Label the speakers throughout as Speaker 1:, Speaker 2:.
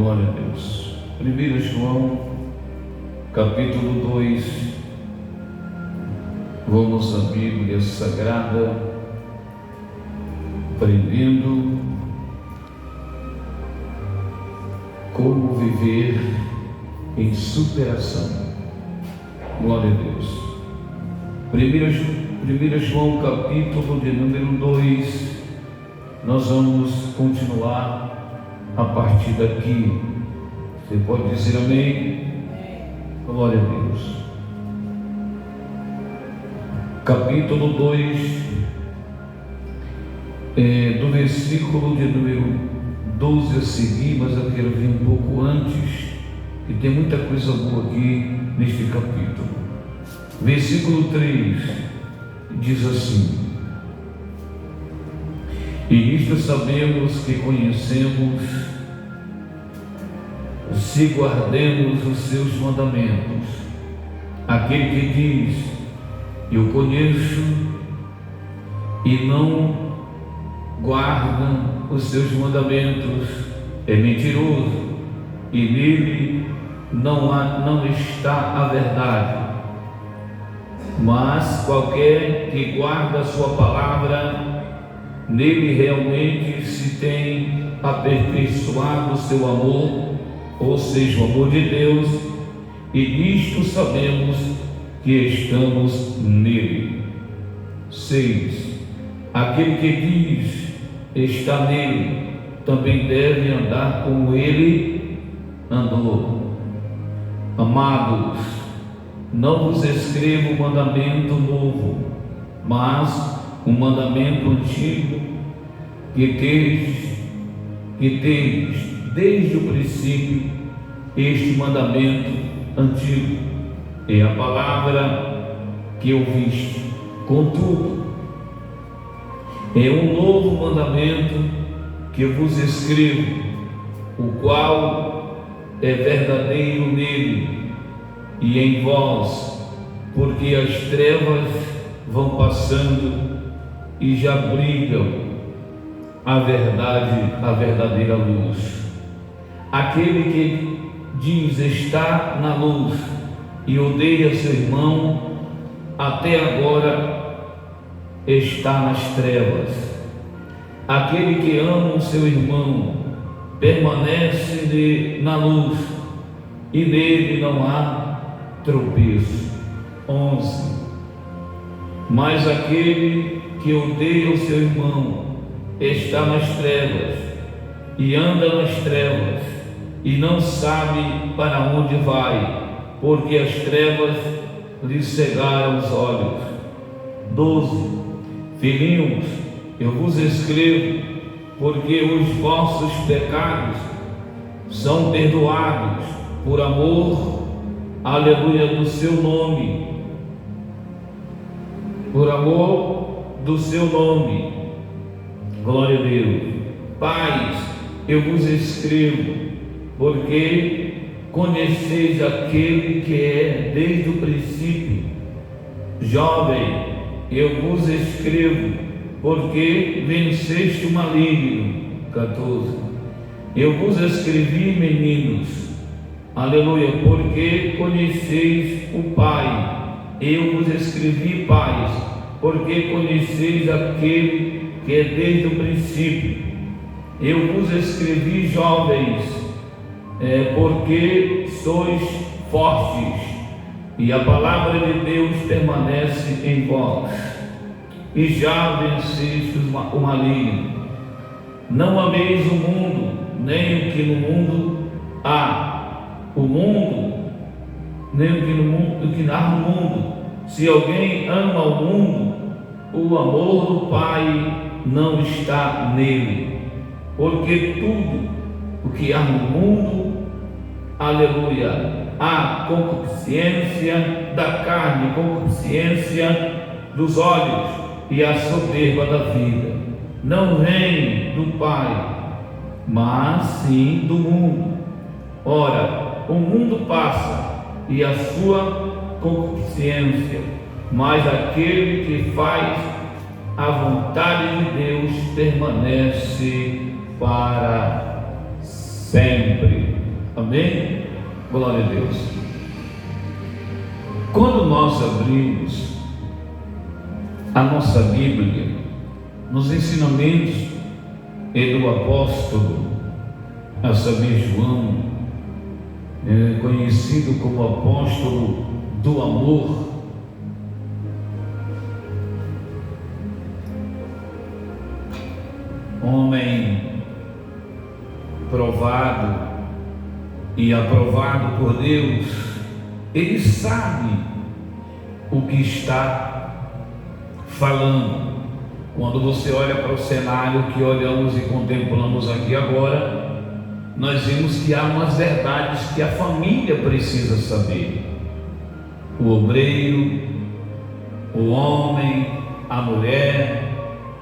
Speaker 1: Glória a Deus. 1 João, capítulo 2. Vamos à Bíblia Sagrada, aprendendo como viver em superação. Glória a Deus. 1 João, capítulo de número 2. Nós vamos continuar a partir daqui. Você pode dizer amém? Glória a Deus. Capítulo 2, do versículo de número 12 a seguir, mas eu quero vir um pouco antes, que tem muita coisa boa aqui neste capítulo. Versículo 3 diz assim: e isto sabemos que conhecemos, se guardemos os seus mandamentos. Aquele que diz, eu conheço, e não guarda os seus mandamentos, é mentiroso, e nele não está a verdade. Mas qualquer que guarda a sua palavra, nele realmente se tem aperfeiçoado o seu amor, ou seja, o amor de Deus, e nisto sabemos que estamos nele. 6. Aquele que diz está nele, também deve andar como ele andou. Amados, não vos escrevo um mandamento novo, mas um mandamento antigo que tens desde o princípio. Este mandamento antigo é a palavra que ouviste. Contudo, é um novo mandamento que vos escrevo, o qual é verdadeiro nele e em vós, porque as trevas vão passando e já brilham a verdadeira luz. Aquele que diz está na luz e odeia seu irmão, até agora está nas trevas. Aquele que ama o seu irmão permanece na luz, e nele não há tropeço. 11. Mas aquele que odeia o seu irmão está nas trevas, e anda nas trevas, e não sabe para onde vai, porque as trevas lhe cegaram os olhos. 12. Filhinhos, eu vos escrevo, porque os vossos pecados são perdoados, por amor, aleluia, do seu nome. Por amor do seu nome. Glória a Deus. Pais, eu vos escrevo, porque conheceis aquele que é desde o princípio. Jovem, eu vos escrevo, porque venceste o maligno. 14. Eu vos escrevi, meninos, aleluia, porque conheceis o Pai. Eu vos escrevi, pais, porque conheceis aquele que é desde o princípio. Eu vos escrevi, jovens, porque sois fortes, e a palavra de Deus permanece em vós, e já venceste o maligno. Não ameis o mundo, nem o que no mundo há. O mundo, nem o que há no mundo. Se alguém ama o mundo, o amor do Pai não está nele. Porque tudo o que há no mundo, aleluia, há concupiscência da carne, concupiscência dos olhos e a soberba da vida, não vem do Pai, mas sim do mundo. Ora, o mundo passa e a sua concupiscência, mas aquele que faz a vontade de Deus permanece para sempre. Amém? Glória a Deus. Quando nós abrimos a nossa Bíblia, nos ensinamentos do apóstolo, a saber, João, conhecido como apóstolo do amor, homem provado e aprovado por Deus, ele sabe o que está falando. Quando você olha para o cenário que olhamos e contemplamos aqui agora, nós vimos que há umas verdades que a família precisa saber. O obreiro, o homem, a mulher,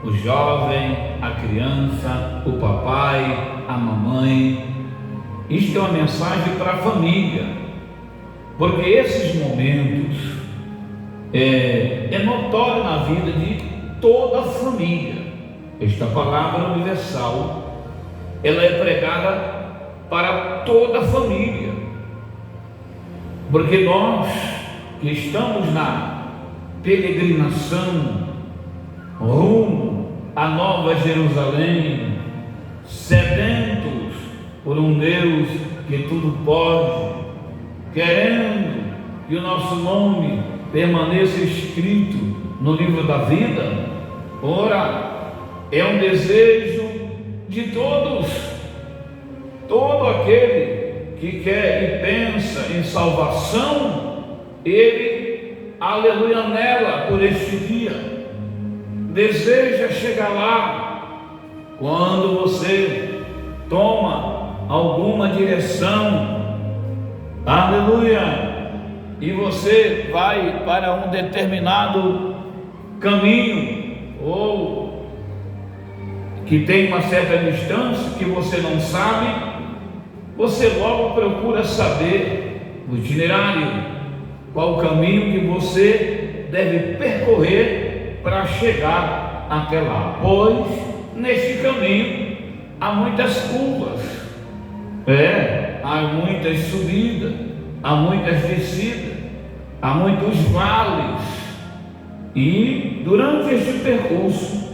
Speaker 1: o jovem, a criança, o papai, a mamãe. Isto é uma mensagem para a família, porque esses momentos é notório na vida de toda a família. Esta palavra universal, ela é pregada para toda a família, porque nós que estamos na peregrinação rumo à Nova Jerusalém, sedentos por um Deus que tudo pode, querendo que o nosso nome permaneça escrito no livro da vida. Ora, é um desejo de todos, todo aquele que quer e pensa em salvação, ele, aleluia, anela por este dia, deseja chegar lá. Quando você toma alguma direção, aleluia, e você vai para um determinado caminho, ou que tem uma certa distância que você não sabe, você logo procura saber o itinerário, qual o caminho que você deve percorrer para chegar até lá, pois neste caminho há muitas curvas, há muitas subidas, há muitas descidas, há muitos vales, e durante este percurso,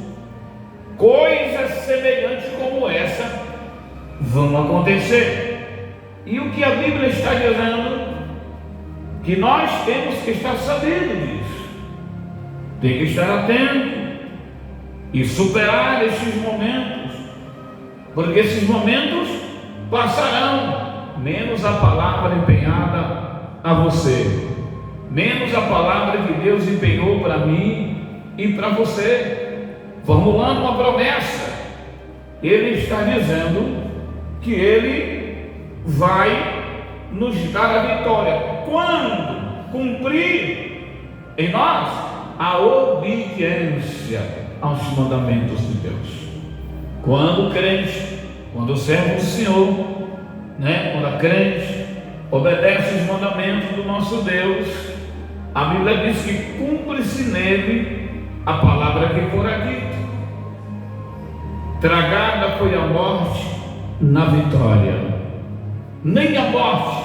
Speaker 1: coisas semelhantes como essa vão acontecer. E o que a Bíblia está dizendo? Que nós temos que estar sabendo disso, tem que estar atento e superar esses momentos, porque esses momentos passarão, menos a palavra empenhada a você, menos a palavra que Deus empenhou para mim e para você, formulando uma promessa. Ele está dizendo que Ele vai nos dar a vitória quando cumprir em nós a obediência aos mandamentos de Deus. Quando o crente, quando o servo do Senhor, quando a crente obedece os mandamentos do nosso Deus, a Bíblia diz que cumpre-se nele a palavra que fora dita. Tragada foi a morte na vitória. Nem a morte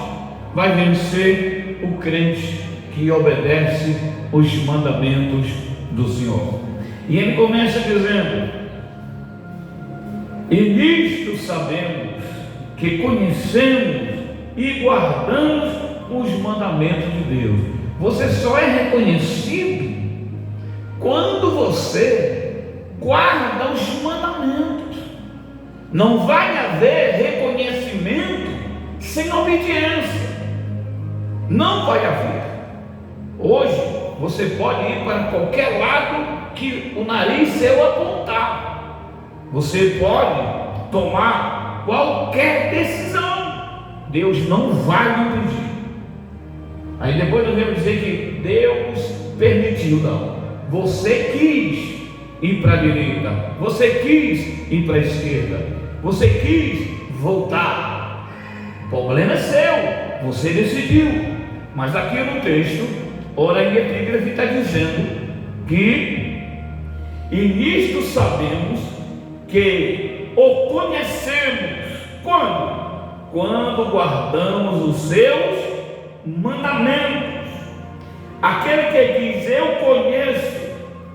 Speaker 1: vai vencer o crente que obedece os mandamentos do Senhor. E ele começa dizendo: e nisto sabemos que conhecemos e guardamos os mandamentos de Deus. Você só é reconhecido quando você guarda os mandamentos. Não vai haver reconhecimento sem obediência. Não vai haver. Hoje você pode ir para qualquer lado que o nariz seu apontar. Você pode tomar qualquer decisão. Deus não vai lhe impedir. Aí depois nós vamos dizer que Deus permitiu. Não. Você quis ir para a direita. Você quis ir para a esquerda. Você quis voltar. O problema é seu. Você decidiu. Mas aqui no texto, ora em epígrafe está dizendo que, e nisto sabemos que o conhecemos. Quando? quando guardamos os seus mandamentos. Aquele que diz eu conheço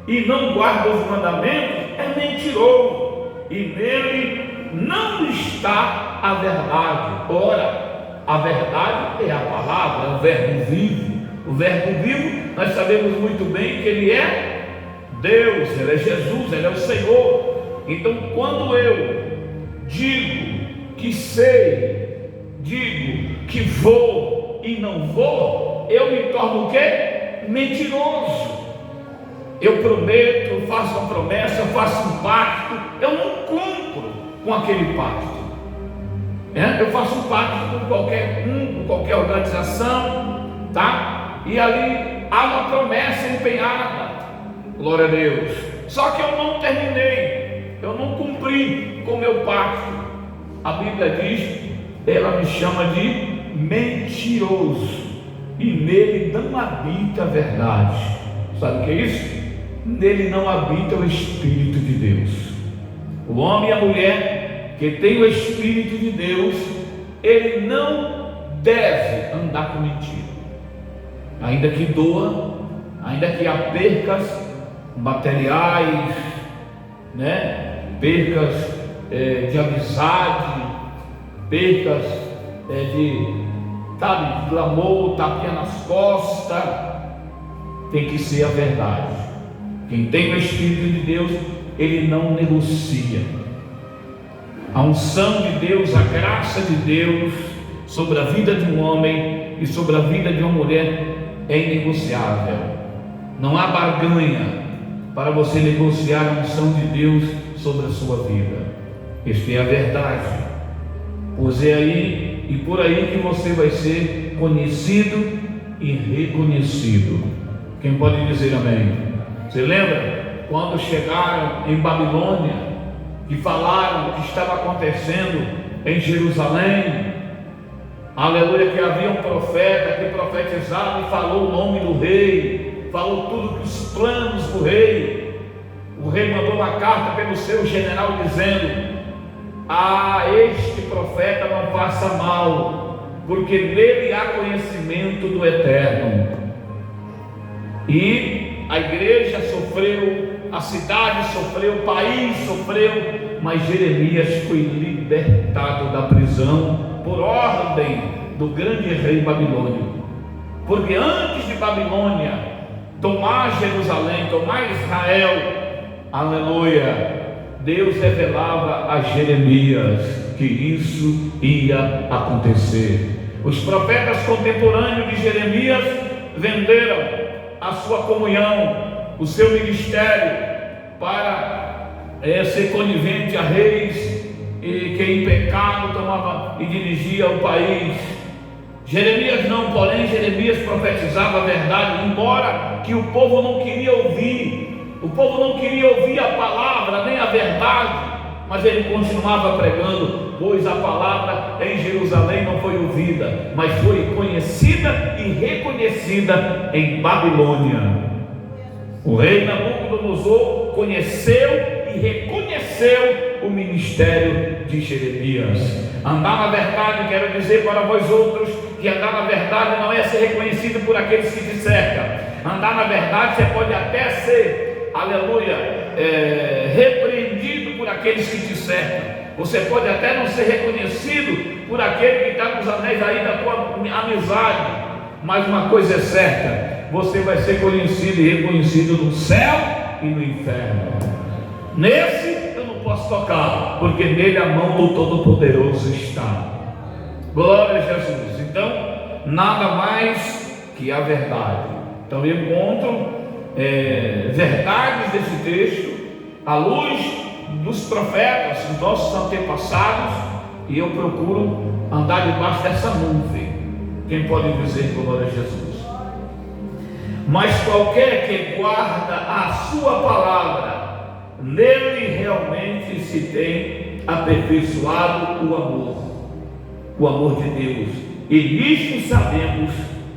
Speaker 1: e não guarda os mandamentos é mentiroso, e nele não está a verdade. Ora, a verdade é a palavra, é o verbo vivo. O verbo vivo, nós sabemos muito bem que ele é Deus, ele é Jesus, ele é o Senhor. Então, quando eu digo que sei, digo que vou e não vou, eu me torno o quê? Mentiroso. Eu prometo, eu faço uma promessa, eu faço um pacto, eu não cumpro com aquele pacto. Eu faço um pacto com qualquer organização, tá? E ali há uma promessa empenhada, glória a Deus. Só que eu não terminei, eu não cumpri com o meu pacto. A Bíblia diz, ela me chama de mentiroso, e nele não habita a verdade. Sabe o que é isso? Nele não habita o Espírito de Deus. O homem e a mulher que tem o Espírito de Deus, ele não deve andar com mentira, ainda que doa, ainda que há percas materiais, percas de amizade, percas de clamor, tapinha nas costas. Tem que ser a verdade. Quem tem o Espírito de Deus, ele não negocia. A unção de Deus, a graça de Deus sobre a vida de um homem e sobre a vida de uma mulher é inegociável. Não há barganha para você negociar a unção de Deus sobre a sua vida. Esta é a verdade. Pois é aí e por aí que você vai ser conhecido e reconhecido. Quem pode dizer amém? Você lembra quando chegaram em Babilônia, que falaram o que estava acontecendo em Jerusalém? Aleluia, que havia um profeta que profetizava e falou o nome do rei, falou tudo os planos do rei. O rei mandou uma carta pelo seu general dizendo: este profeta não faça mal, porque nele há conhecimento do Eterno. E a igreja sofreu, a cidade sofreu, o país sofreu, mas Jeremias foi libertado da prisão por ordem do grande rei babilônico. Porque antes de Babilônia tomar Jerusalém, tomar Israel, aleluia, Deus revelava a Jeremias que isso ia acontecer. Os profetas contemporâneos de Jeremias venderam a sua comunhão, o seu ministério, para ser conivente a reis e que em pecado tomava e dirigia o país. Jeremias não, porém Jeremias profetizava a verdade, embora que o povo não queria ouvir. O povo não queria ouvir a palavra, nem a verdade, mas ele continuava pregando, pois a palavra em Jerusalém não foi ouvida, mas foi conhecida e reconhecida em Babilônia. O rei Nabucodonosor conheceu e reconheceu o ministério de Jeremias. Andar na verdade, quero dizer para vós outros, que andar na verdade não é ser reconhecido por aqueles que te cercam. Andar na verdade, você pode até ser, aleluia, repreendido por aqueles que te cercam. Você pode até não ser reconhecido por aquele que está nos anéis aí da tua amizade, mas uma coisa é certa: você vai ser conhecido e reconhecido no céu e no inferno. Nesse eu não posso tocar, porque nele a mão do Todo-Poderoso está. Glória a Jesus. Então, nada mais que a verdade. Então eu encontro verdades desse texto à luz dos profetas, dos nossos antepassados, e eu procuro andar debaixo dessa nuvem. Quem pode dizer glória a Jesus? Mas qualquer que guarda a sua palavra, nele realmente se tem aperfeiçoado o amor de Deus, e nisto sabemos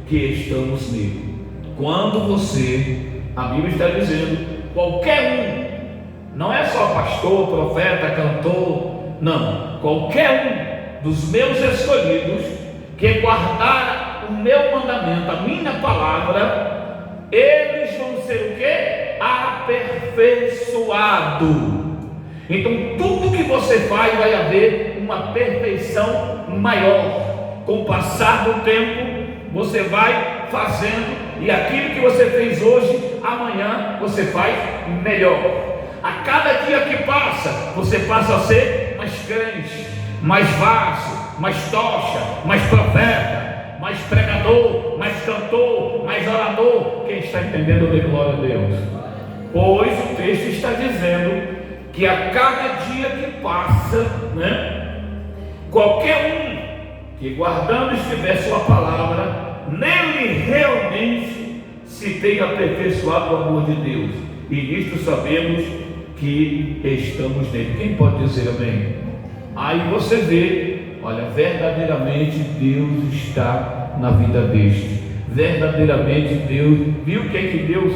Speaker 1: que estamos nele. Quando você, a Bíblia está dizendo, qualquer um, não é só pastor, profeta, cantor, não, qualquer dos meus escolhidos, que guardaram o meu mandamento, a minha palavra, eles vão ser o quê? Aperfeiçoado. Então tudo que você faz vai haver uma perfeição maior. Com o passar do tempo, você vai fazendo, e aquilo que você fez hoje, amanhã você faz melhor. A cada dia que passa, você passa a ser mais crente, mais vaso, mais tocha, mais profeta, mais pregador, mais cantor, mais orador. Quem está entendendo, dê glória a Deus. Pois o texto está dizendo que a cada dia que passa, qualquer um que guardando estiver sua palavra, nele realmente se tem aperfeiçoado o amor de Deus, e nisto sabemos que estamos nele. Quem pode dizer amém? Aí você vê, olha, verdadeiramente Deus está na vida deste. Verdadeiramente Deus, viu o que Deus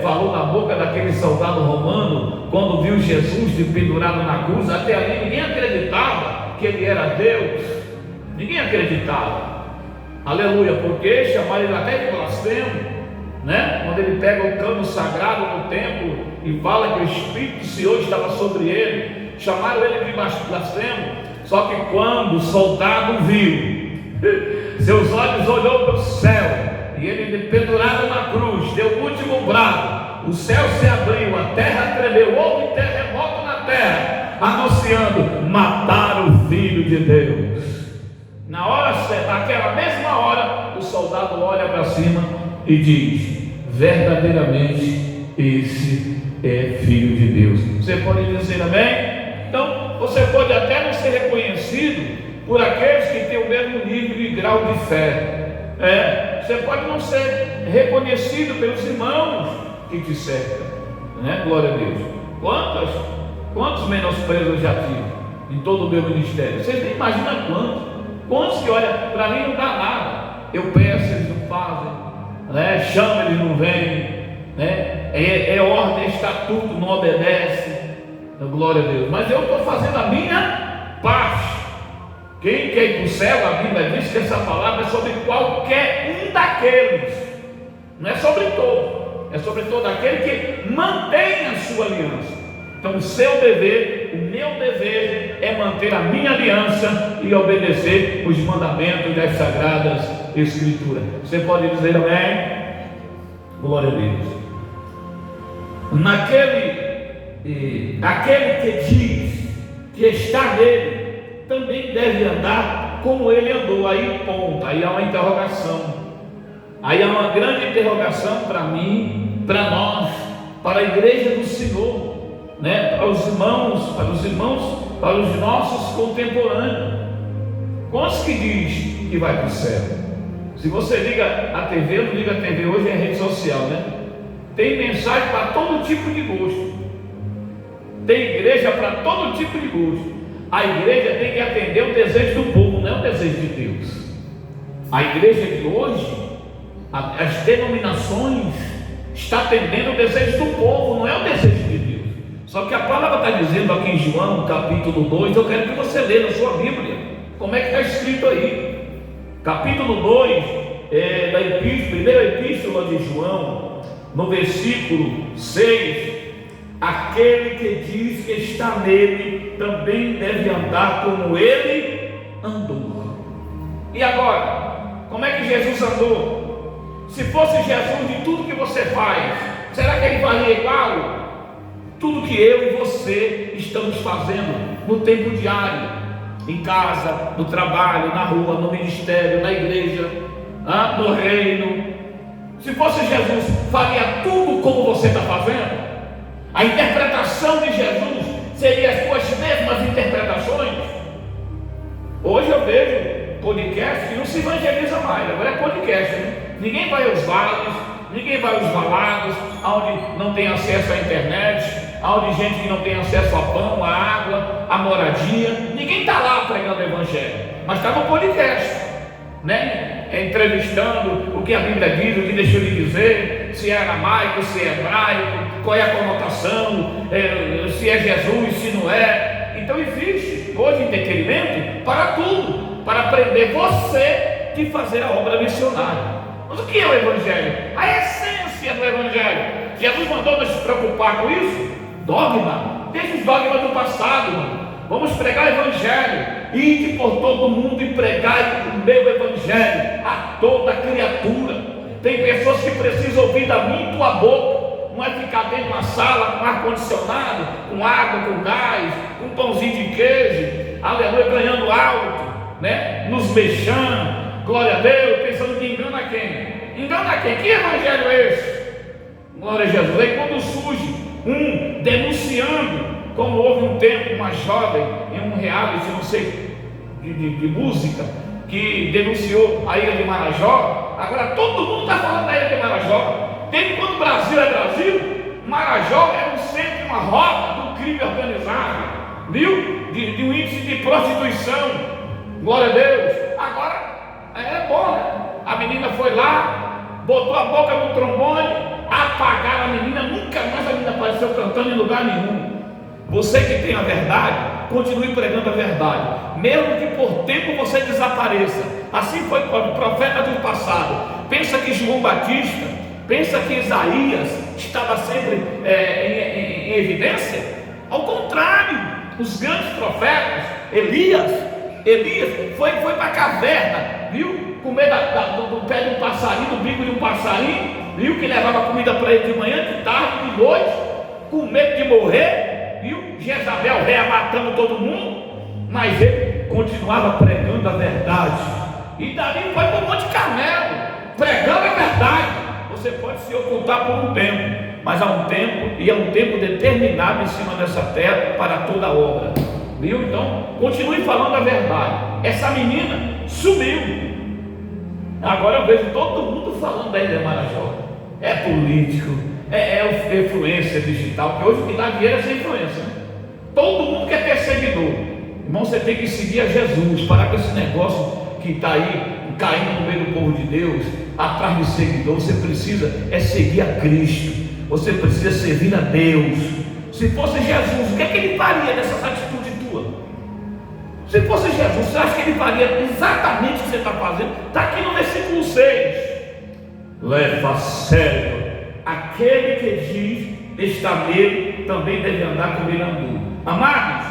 Speaker 1: falou na boca daquele soldado romano, quando viu Jesus pendurado na cruz. Até ali ninguém acreditava que ele era Deus, ninguém acreditava, aleluia, porque chamaram ele até de blasfemo, quando ele pega o cano sagrado no templo e fala que o Espírito do Senhor estava sobre ele, chamaram ele de blasfemo. Só que quando o soldado viu, seus olhos olhou para o céu, e ele pendurado na cruz, deu o último brado, o céu se abriu, a terra tremeu, houve terremoto na terra, anunciando: mataram o Filho de Deus. Na hora certa, naquela mesma hora, o soldado olha para cima e diz: verdadeiramente esse é Filho de Deus. Você pode dizer amém? Então, você pode até não ser reconhecido por aqueles que têm o mesmo nível e grau de fé. Você pode não ser reconhecido pelos irmãos que te cercam, glória a Deus. Quantos menosprezos eu já tive em todo o meu ministério? Vocês nem imaginam quantos que olham para mim, não dá nada. Eu peço, eles não fazem, chamo, eles não vêm, é ordem, estatuto, não obedece. Glória a Deus. Mas eu estou fazendo a minha parte. Quem quer ir para o céu, a Bíblia diz que essa palavra é sobre qualquer um daqueles, não é sobre todos, é sobre todo aquele que mantém a sua aliança. Então o seu dever, o meu dever é manter a minha aliança e obedecer os mandamentos das Sagradas Escrituras. Você pode dizer amém? Glória a Deus. Aquele que diz que está nele também deve andar como ele andou. Aí ponto, aí há uma interrogação, aí há uma grande interrogação para mim, para nós, para a igreja do Senhor, para os irmãos, para os nossos contemporâneos. Quantos que diz que vai para o céu? Se você liga a TV, eu não ligo a TV, hoje é rede social, tem mensagem para todo tipo de gosto, tem igreja para todo tipo de gosto. A igreja tem que atender o desejo do povo, não é o desejo de Deus. A igreja de hoje, as denominações, está atendendo o desejo do povo, não é o desejo de Deus. Só que a palavra está dizendo aqui em João, capítulo 2, eu quero que você leia na sua Bíblia, como é que está escrito aí. Capítulo 2, da primeira epístola de João, no versículo 6, aquele que diz que está nele também deve andar como ele andou. E agora, como é que Jesus andou? Se fosse Jesus de tudo que você faz, será que ele faria igual? Tudo que eu e você estamos fazendo no tempo diário, em casa, no trabalho, na rua, no ministério, na igreja, no reino. Se fosse Jesus, faria tudo como você está fazendo? A interpretação de Jesus seria as suas mesmas interpretações? Hoje eu vejo podcast que não se evangeliza mais, agora é podcast, Ninguém vai aos vales, ninguém vai aos valados, onde não tem acesso à internet, onde gente que não tem acesso a pão, a água, a moradia. Ninguém está lá pregando o evangelho, mas está no podcast, entrevistando o que a Bíblia diz, o que deixou de dizer, se é aramaico, se é hebraico, qual é a conotação, se é Jesus, se não é. Então existe hoje entretenimento para tudo, para aprender você de fazer a obra missionária. Mas o que é o Evangelho? A essência do Evangelho. Jesus mandou nos preocupar com isso? Dogma. Deixa os dogmas do passado, mano. Vamos pregar o Evangelho. Ide por todo mundo e pregai o meu Evangelho a toda criatura. Tem pessoas que precisam ouvir da minha e tua boca. Não é ficar dentro de uma sala com ar-condicionado, com água, com gás, com pãozinho de queijo, aleluia, ganhando alto, né? Nos beijando, glória a Deus, pensando que engana quem? Engana quem? Que evangelho é esse? Glória a Jesus. Aí quando surge um denunciando, como houve um tempo, uma jovem em um reality, não sei, de música, que denunciou a ilha de Marajó. Agora todo mundo está falando da ilha de Marajó. Desde quando o Brasil é Brasil, Marajó era um centro, uma rota do crime organizado, viu? De um índice de prostituição. Glória a Deus. Agora é bom, né? A menina foi lá, botou a boca no trombone, apagaram a menina, nunca mais a menina apareceu cantando em lugar nenhum. Você que tem a verdade, continue pregando a verdade, mesmo que por tempo você desapareça. Assim foi com o profeta do passado. Pensa que João Batista, pensa que Isaías estava sempre em evidência? Ao contrário, os grandes profetas, Elias foi para a caverna, viu? Comer do pé de um passarinho, do bico de um passarinho, viu? Que levava comida para ele de manhã, de tarde, de noite, com medo de morrer, viu? Jezabel réia matando todo mundo, mas ele continuava pregando a verdade. E dali foi para o Monte Carmelo, pregando a verdade. Você pode se ocultar por um tempo, mas há um tempo, e é um tempo determinado em cima dessa terra para toda a obra, viu? Então, continue falando a verdade. Essa menina sumiu. Agora eu vejo todo mundo falando da Ilha de Marajó. É político, é influência digital, porque hoje o que dá dinheiro é ser influência, né? Todo mundo quer ter seguidor. Irmão, você tem que seguir a Jesus, parar com esse negócio que está aí caindo no meio do povo de Deus, atrás de seguidor. Você precisa seguir a Cristo, você precisa servir a Deus. Se fosse Jesus, o que é que ele faria nessas atitudes tuas? Se fosse Jesus, você acha que ele faria exatamente o que você está fazendo? Está aqui no versículo 6. Leva a sério aquele que diz está nele, também deve andar como ele andou. Amados,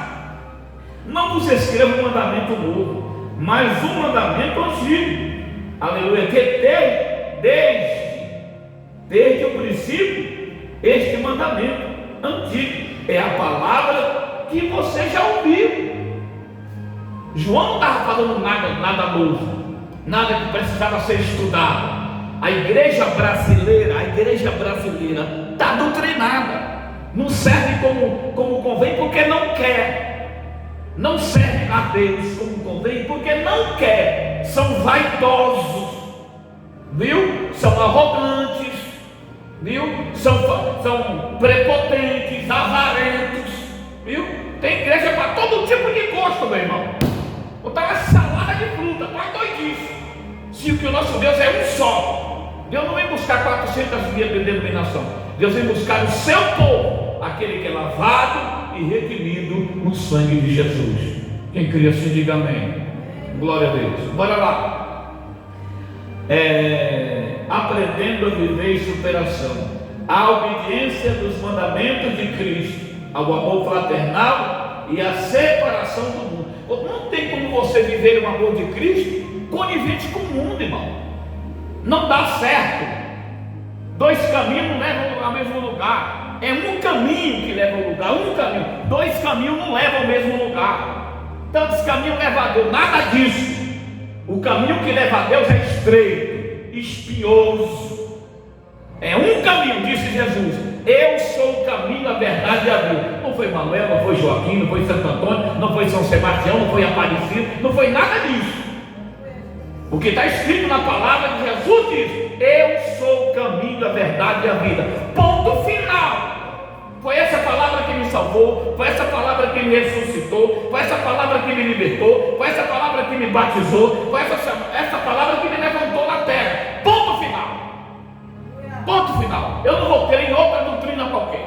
Speaker 1: não vos escrevo um mandamento novo, mas um mandamento antigo, aleluia, que desde o princípio, este mandamento antigo é a palavra que você já ouviu. João não estava falando nada novo, nada que precisava ser estudado. A igreja brasileira está doutrinada, não serve como convém porque não quer, não serve a Deus como convém porque não quer, são vaidosos, viu? São arrogantes, viu? São prepotentes, avarentos, viu? Tem igreja para todo tipo de gosto, meu irmão. Botar uma salada de fruta, para doidice. Se o que o nosso Deus é um só. Deus não vem buscar 400 mil de denominação. Deus vem buscar o seu povo, aquele que é lavado e redimido no sangue de Jesus. Quem crê assim, diga amém. Glória a Deus. Bora lá. Aprendendo a viver em superação, a obediência dos mandamentos de Cristo, ao amor fraternal e a separação do mundo. Não tem como você viver o amor de Cristo conivente com o mundo, irmão. Não dá certo. Dois caminhos não levam ao mesmo lugar. É um caminho que leva ao lugar, um caminho. Dois caminhos não levam ao mesmo lugar. Tantos caminhos levam a Deus, nada disso. O caminho que leva a Deus é estreito, espinhoso. É um caminho, disse Jesus. Eu sou o caminho, a verdade e a vida. Não foi Manuel, não foi Joaquim, não foi Santo Antônio, não foi São Sebastião, não foi Aparecido, não foi nada disso. O que está escrito na palavra de Jesus diz: eu sou o caminho, a verdade e a vida. Ponto final. Foi essa palavra que me salvou, foi essa palavra que me ressuscitou, foi essa palavra que me libertou, foi essa palavra que me batizou, foi essa palavra que me levantou na terra. Ponto final. Ponto final. Eu não vou crer em outra doutrina qualquer,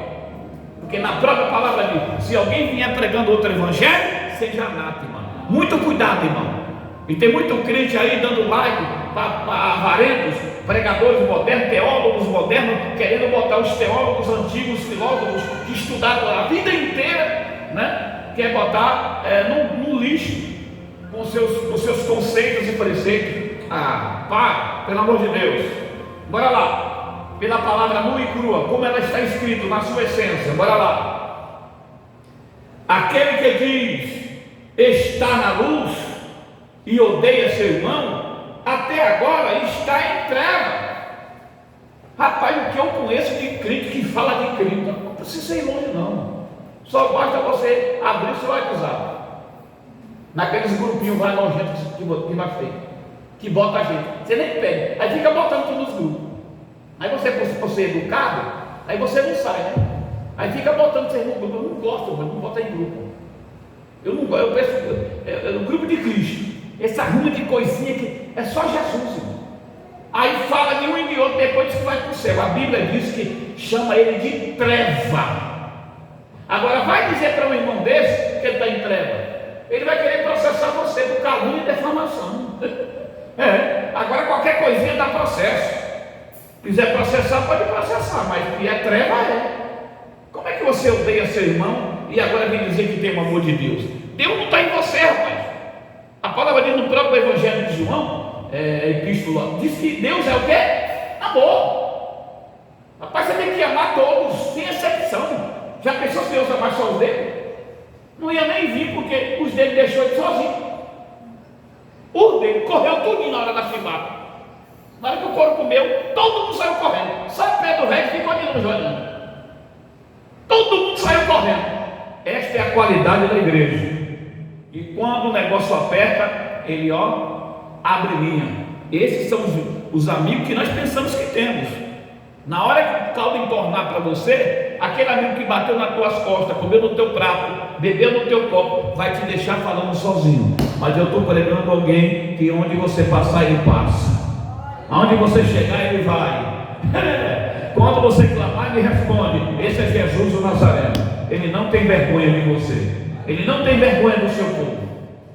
Speaker 1: porque na própria palavra diz: se alguém vier pregando outro evangelho, seja anátema. Muito cuidado, irmão. E tem muito crente aí dando like para avarentos, pregadores modernos, teólogos modernos, querendo botar os teólogos antigos, filósofos que estudaram a vida inteira, né? Quer botar no lixo com os seus conceitos e preceitos. Para, pelo amor de Deus. Bora lá, pela palavra nua e crua, como ela está escrita na sua essência. Bora lá. Aquele que diz está na luz e odeia seu irmão, até agora está em treva. Rapaz, o que eu conheço de crente que fala de Cristo, não precisa ir longe não. Só basta você abrir o seu WhatsApp, naqueles grupinhos vai nojentos que vai ter, que bota a gente, você nem pede, aí fica botando tudo nos grupos. Aí você, por ser educado, aí você não sai, né? Aí fica botando você no grupo. Eu não gosto, mas não bota em grupo. Eu não gosto, eu penso, no grupo de Cristo, essa ruma de coisinha que é só Jesus, irmão. Aí fala de um e de outro, depois diz que vai para o céu. A Bíblia diz que chama ele de treva. Agora vai dizer para um irmão desse que ele está em treva, ele vai querer processar você por calúnia e defamação. Agora qualquer coisinha dá processo. Quiser processar, pode processar, mas que é treva Como é que você odeia seu irmão e agora vem dizer que tem o amor de Deus? Deus não está em você, rapaz. A palavra diz no próprio Evangelho de João, epístola, diz que Deus é o quê? Amor. Rapaz, você tem que amar todos, sem exceção. Já pensou se Deus amasse só os dele? Não ia nem vir, porque os dele deixou ele sozinho. O dele correu tudinho na hora da chibata. Na hora que o couro comeu, todo mundo saiu correndo. Só o pé do velho ficou ali no joelho. Todo mundo saiu correndo. Esta é a qualidade da igreja. E quando o negócio aperta, ele abre linha. Esses são os amigos que nós pensamos que temos. Na hora que o caldo entornar para você, aquele amigo que bateu nas tuas costas, comeu no teu prato, bebeu no teu copo, vai te deixar falando sozinho. Mas eu estou pregando alguém que onde você passar, ele passa. Aonde você chegar, ele vai. Quando você clamar, ele responde. Esse é Jesus o Nazareno. Ele não tem vergonha de você. Ele não tem vergonha do seu povo.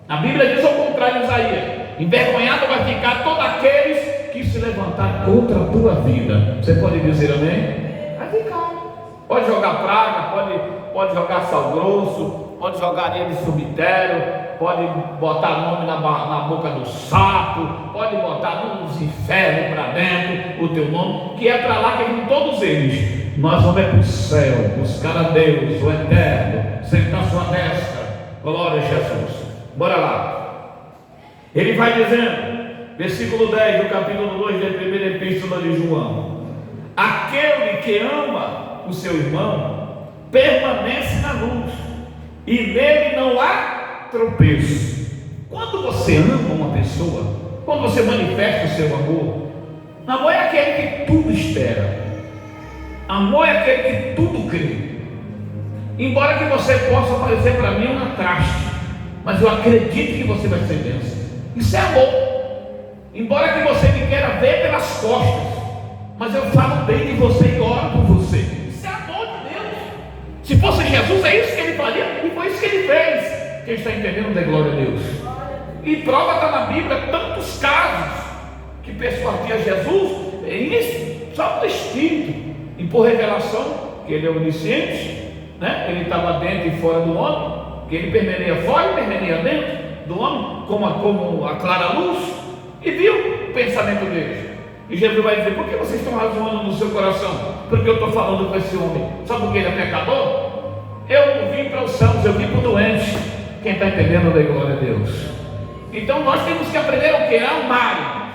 Speaker 1: A Bíblia diz ao contrário, Isaías: envergonhado vai ficar todos aqueles que se levantar contra a tua vida. Você pode dizer amém? Vai ficar. Pode jogar praga, pode jogar sal grosso, pode jogar areia de cemitério, pode botar nome na boca do sapo, pode botar nos infernos para dentro o teu nome, que é para lá que vem todos eles. Nós vamos para o céu, buscar a Deus, o Eterno, sentar sua destra. Glória a Jesus. Bora lá. Ele vai dizendo, versículo 10 do capítulo 2 da primeira epístola de João: aquele que ama o seu irmão permanece na luz, e nele não há tropeço. Quando você ama uma pessoa, quando você manifesta o seu amor é aquele que tudo espera, amor é aquele que tudo crê. Embora que você possa parecer para mim um traste, mas eu acredito que você vai ser bênção. Isso é amor. Embora que você me queira ver pelas costas, mas eu falo bem de você e oro por você. Isso é amor de Deus. Se fosse Jesus, é isso que ele faria, e foi isso que ele fez. Quem está entendendo, dê glória a Deus. E prova está na Bíblia tantos casos que pessoas viam Jesus só pelo Espírito e por revelação, que ele é onisciente, né? Ele estava dentro e fora do homem, que ele permeia fora e permeia dentro do homem, como a clara luz, e viu o pensamento deles. E Jesus vai dizer: por que vocês estão razoando no seu coração? Porque eu estou falando com esse homem só porque ele é pecador? Eu não vim para os sãos, eu vim para o doente. Quem está entendendo, dê glória a Deus. Então nós temos que aprender o que? A amar.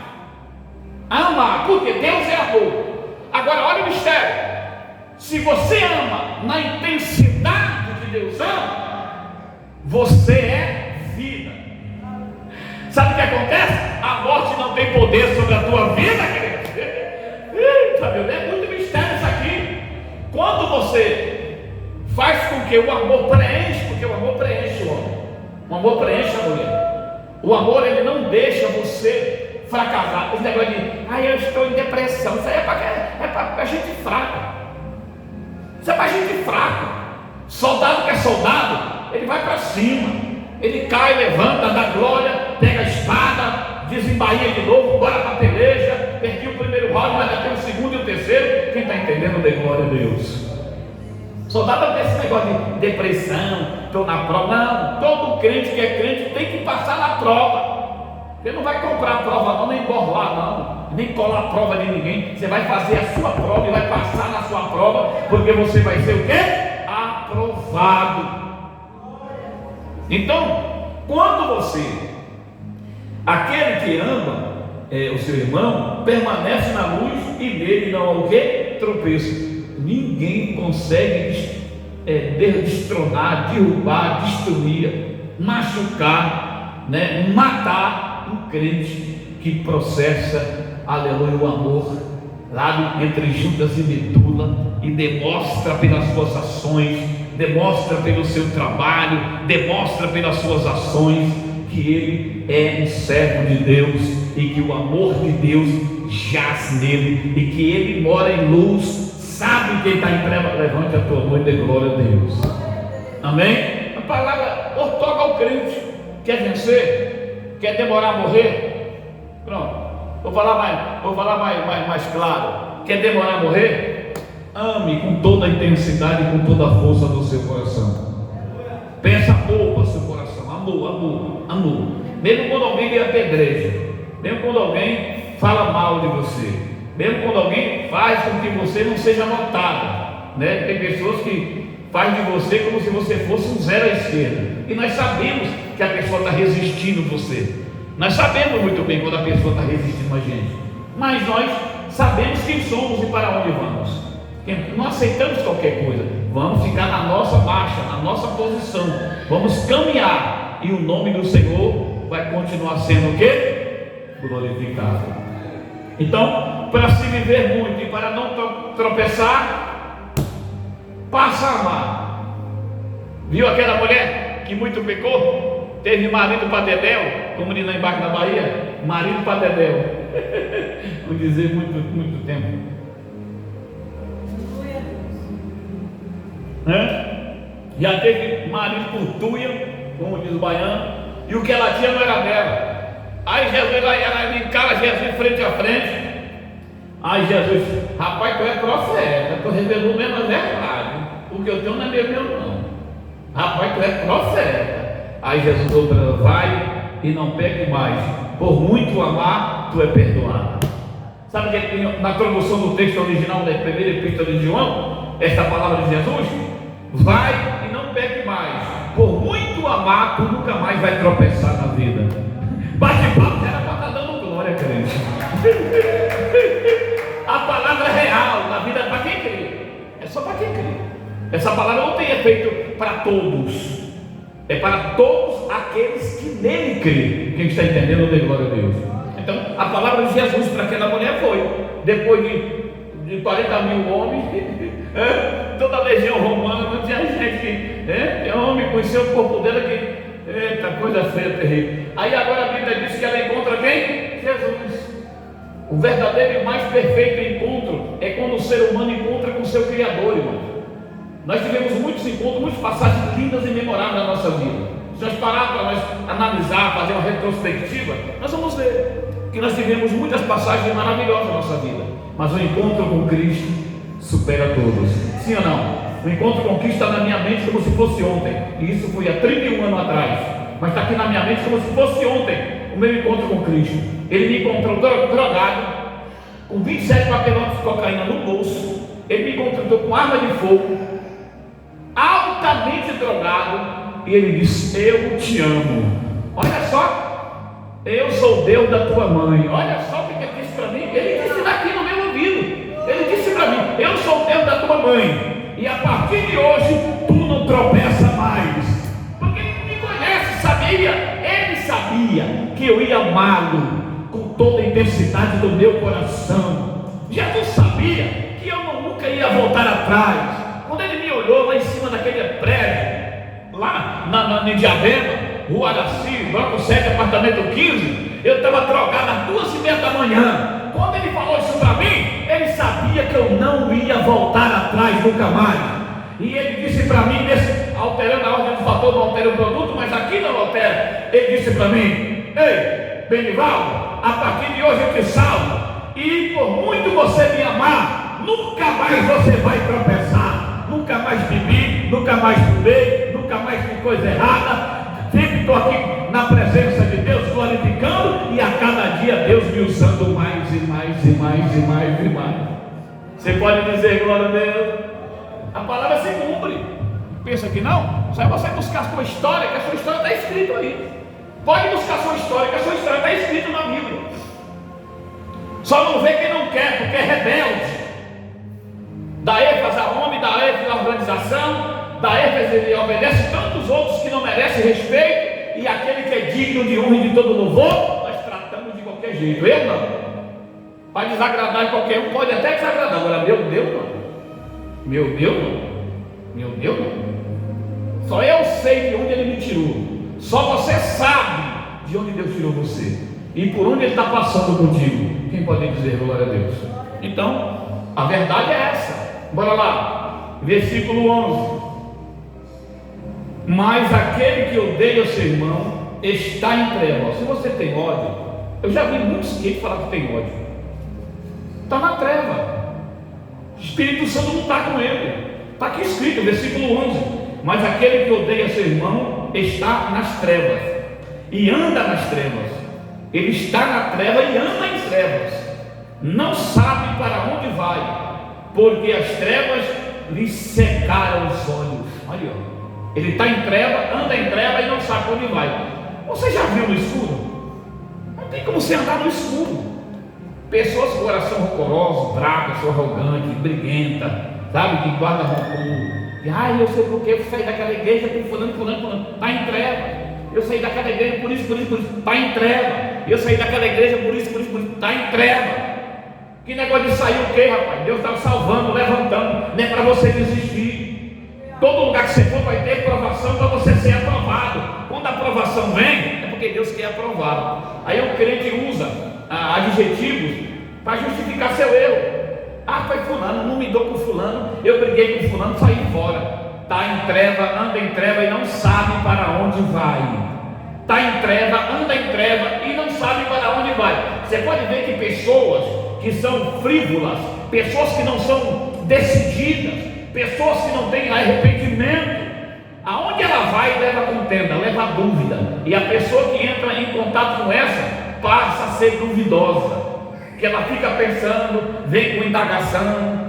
Speaker 1: A amar, porque Deus é amor. Agora olha o mistério. Se você ama na intensidade que Deus ama, você é vida. Sabe o que acontece? A morte não tem poder sobre a tua vida, querido. Eita, meu Deus, é muito mistério isso aqui. Quando você faz com que o amor preenche, porque o amor preenche o homem, o amor preenche a mulher. O amor, ele não deixa você fracassar. Esse negócio de, eu estou em depressão, isso aí é para gente fraca. Isso é para gente fraca. Soldado que é soldado, ele vai para cima, ele cai, levanta, dá glória, pega a espada, desembainha de novo, bora para a peleja. Perdi o primeiro round, mas já tem o segundo e o terceiro. Quem está entendendo, dê glória a Deus. Soldado não tem esse negócio de depressão, estou na prova. Não, todo crente que é crente tem que passar na prova. Você não vai comprar a prova não, nem borlar não, nem colar a prova de ninguém. Você vai fazer a sua prova e vai passar na sua prova, porque você vai ser o quê? Aprovado. Então, quando você, aquele que ama o seu irmão, permanece na luz e nele não há o quê? Tropeço. Ninguém consegue destronar, derrubar, destruir, machucar, matar um crente que processa, aleluia, o amor lá entre juntas e medula e demonstra pelas suas ações, demonstra pelo seu trabalho, demonstra pelas suas ações que ele é um servo de Deus e que o amor de Deus jaz nele e que ele mora em luz, sabe que ele está em treva. Levante a tua mão e dê glória a Deus. Amém? A palavra ortoga ao crente. Quer vencer? Quer demorar a morrer? Pronto, vou falar mais claro. Quer demorar a morrer? Ame com toda a intensidade e com toda a força do seu coração. Pensa amor para o seu coração. Amor. Mesmo quando alguém lhe apedreja, mesmo quando alguém fala mal de você, mesmo quando alguém faz com que você não seja notado, Tem pessoas que fazem de você como se você fosse um zero à esquerda, e nós sabemos que a pessoa está resistindo você. Nós sabemos muito bem quando a pessoa está resistindo a gente, mas nós sabemos quem somos e para onde vamos. Não aceitamos qualquer coisa, vamos ficar na nossa marcha, na nossa posição, vamos caminhar, e o nome do Senhor vai continuar sendo o quê? Glorificado. Então, para se viver muito e para não tropeçar, passa a amar. Viu aquela mulher que muito pecou? Teve marido para dedéu, como diz lá embaixo na Bahia, marido para dedéu. Vou dizer muito tempo. Já teve marido por tuia, como diz o baiano, e o que ela tinha não era dela. Aí Jesus, ela encara Jesus frente a frente. Aí Jesus, rapaz, tu é profeta, tu revelou mesmo a verdade, o que eu tenho não é meu não. Rapaz, tu é profeta. Aí Jesus falou para ela, vai e não peque mais, por muito amar, tu é perdoado. Sabe o que na tradução do texto original da primeira epístola de João, esta palavra de Jesus? Vai e não peque mais, por muito amar, tu nunca mais vai tropeçar na vida. Bate-papo era para estar dando glória, crente. A palavra é real na vida para quem crê, é só para quem crê. Essa palavra não tem efeito para todos, é para todos aqueles que nele crê. Quem está entendendo, dê glória a Deus. Então, a palavra de Jesus para aquela mulher foi, depois de 40 mil homens, toda a legião romana, não tinha gente que, homem conheceu o corpo dela, que, eita, coisa feia, terrível. Aí agora a Bíblia diz que ela encontra quem? Jesus. O verdadeiro e mais perfeito encontro é quando o ser humano encontra com o seu Criador, irmão. Nós tivemos muitos encontros, muitas passagens lindas e memoráveis na nossa vida. Se nós parar para nós analisar, fazer uma retrospectiva, nós vamos ver que nós tivemos muitas passagens maravilhosas na nossa vida, mas o encontro com Cristo supera todos. Sim ou não? O encontro com Cristo está na minha mente como se fosse ontem, e isso foi há 31 anos atrás, mas está aqui na minha mente como se fosse ontem o meu encontro com Cristo. Ele me encontrou drogado, com 27 papelões de cocaína no bolso. Ele me encontrou com arma de fogo, altamente drogado, e ele disse, eu te amo. Olha só, eu sou Deus da tua mãe. Olha só o que ele disse para mim. Ele disse daqui no meu ouvido, ele disse para mim, eu sou Deus da tua mãe, e a partir de hoje tu não tropeça mais. Porque ele me conhece, sabia, ele sabia que eu ia amá-lo com toda a intensidade do meu coração. Jesus sabia que eu nunca ia voltar atrás. Quando ele me olhou lá em cima daquele prédio, lá em Diadema, Rua Araci, Banco 7, apartamento 15, eu estava drogado às 2h30 da manhã. Quando ele falou isso para mim, ele sabia que eu não ia voltar atrás nunca mais. E ele disse para mim, alterando a ordem do fator, não altera o produto, mas aqui não altera. Ele disse para mim: ei, Benivaldo, a partir de hoje eu te salvo, e por muito você me amar, nunca mais você vai tropeçar, nunca mais bebi, nunca mais fumei, nunca mais fiz coisa errada. Sempre estou aqui na presença de Deus, glorificando, e a cada dia Deus me usando mais e mais e mais e mais e mais. Você pode dizer glória a Deus? A palavra se cumpre. Pensa que não? Só é você buscar a sua história, que a sua história está escrita aí. Pode buscar a sua história, que a sua história está escrita na Bíblia. Só não vê quem não quer, porque é rebelde. Da ênfase a homem, da ênfase à organização, da ênfase ele obedece tantos outros que não merecem respeito, e aquele que é digno de honra e de todo louvor, nós tratamos de qualquer jeito. Eu não. Para desagradar em qualquer um, pode até desagradar. Agora, meu Deus não. Meu Deus não. Meu Deus não. Só eu sei de onde ele me tirou. Só você sabe de onde Deus tirou você e por onde ele está passando contigo. Quem pode dizer glória a Deus? Então, a verdade é essa. Bora lá, versículo 11. Mas aquele que odeia o seu irmão está em trevas. Se você tem ódio, eu já vi muitos que falar que tem ódio, está na treva. O Espírito Santo não está com ele. Está aqui escrito, versículo 11. Mas aquele que odeia seu irmão está nas trevas e anda nas trevas. Ele está na treva e anda em trevas. Não sabe para onde vai, porque as trevas lhe secaram os olhos. Olha, ele está em treva, anda em treva e não sabe para onde vai. Você já viu no escuro? Não tem como você andar no escuro. Pessoas com coração rancoroso, bravo, sou arrogante, briguenta, sabe, que guarda rancor. E eu sei porque eu saí daquela igreja por fulano, está em treva. Eu saí daquela igreja por isso, está em treva. Eu saí daquela igreja por isso, está em treva. Que negócio de sair o quê, rapaz? Deus está salvando, levantando, não é para você desistir. Todo lugar que você for vai ter provação para você ser aprovado. Quando a aprovação vem, é porque Deus quer aprovar. Aí o crente usa adjetivos para justificar seu erro. Foi fulano, não me dou com fulano, eu briguei com fulano, saí fora. Está em treva, anda em treva e não sabe para onde vai. Está em treva, anda em treva e não sabe para onde vai. Você pode ver que pessoas que são frívolas, pessoas que não são decididas, pessoas que não têm arrependimento, aonde ela vai leva contenda, leva dúvida. E a pessoa que entra em contato com essa passa a ser duvidosa, que ela fica pensando, vem com indagação.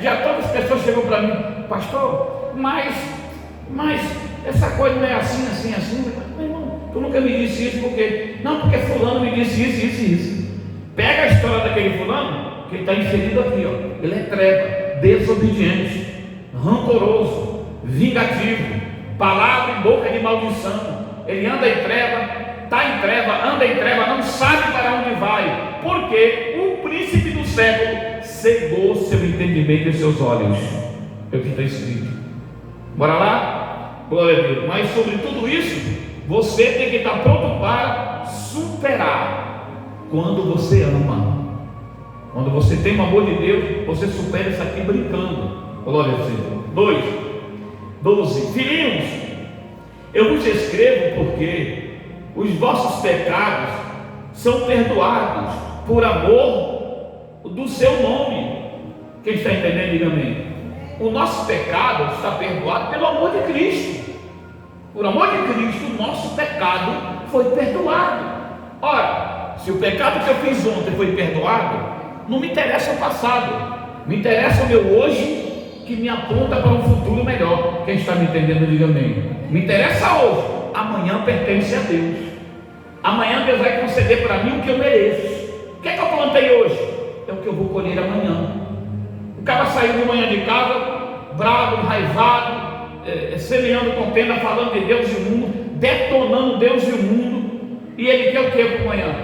Speaker 1: Já todas as pessoas chegam para mim: pastor, mas essa coisa não é assim. Meu irmão, tu nunca me disse isso, porque não, porque fulano me disse isso. Pega a história daquele fulano, que ele está inserido aqui, ó. Ele é treva, desobediente, rancoroso, vingativo, palavra e boca de maldição. Ele anda em treva, está em treva, anda em treva, não sabe para onde vai, porque o príncipe do século cegou seu entendimento e seus olhos. É o que está escrito. Bora lá? Glória a Deus. Mas sobre tudo isso, você tem que estar pronto para superar. Quando você ama, quando você tem o amor de Deus, você supera isso aqui brincando. Glória a Deus. 12. Filhinhos, eu vos escrevo porque os vossos pecados são perdoados por amor do seu nome. Quem está entendendo, diga amém. O nosso pecado está perdoado pelo amor de Cristo. Por amor de Cristo, o nosso pecado foi perdoado. Ora, se o pecado que eu fiz ontem foi perdoado, não me interessa o passado, me interessa o meu hoje, que me aponta para um futuro melhor. Quem está me entendendo, diga amém. Me interessa hoje, amanhã pertence a Deus. Amanhã Deus vai conceder para mim o que eu mereço. O que é que eu plantei hoje? É o que eu vou colher amanhã. O cara saiu de manhã de casa, bravo, enraivado, semeando contenda, falando de Deus e o mundo, detonando Deus e o mundo, e ele quer o que para amanhã?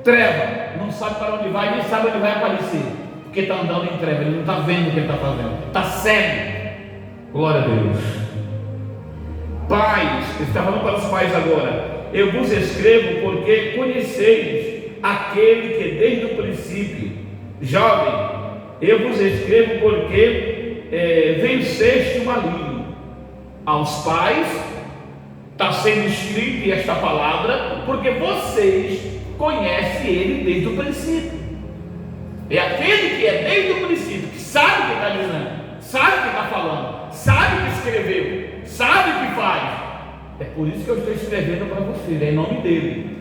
Speaker 1: Treva, não sabe para onde vai, nem sabe onde vai aparecer, porque está andando em treva, ele não está vendo o que ele está fazendo, está cego. Glória a Deus. Pais, ele está falando para os pais agora: eu vos escrevo porque conheceis aquele que desde o princípio. Jovem, eu vos escrevo porque venceste o maligno. Aos pais está sendo escrita esta palavra, porque vocês conhecem ele desde o princípio. É aquele que é desde o princípio, que sabe o que está dizendo, sabe o que está falando, sabe o que escreveu, sabe o que faz. É por isso que eu estou escrevendo para vocês, é em nome dele.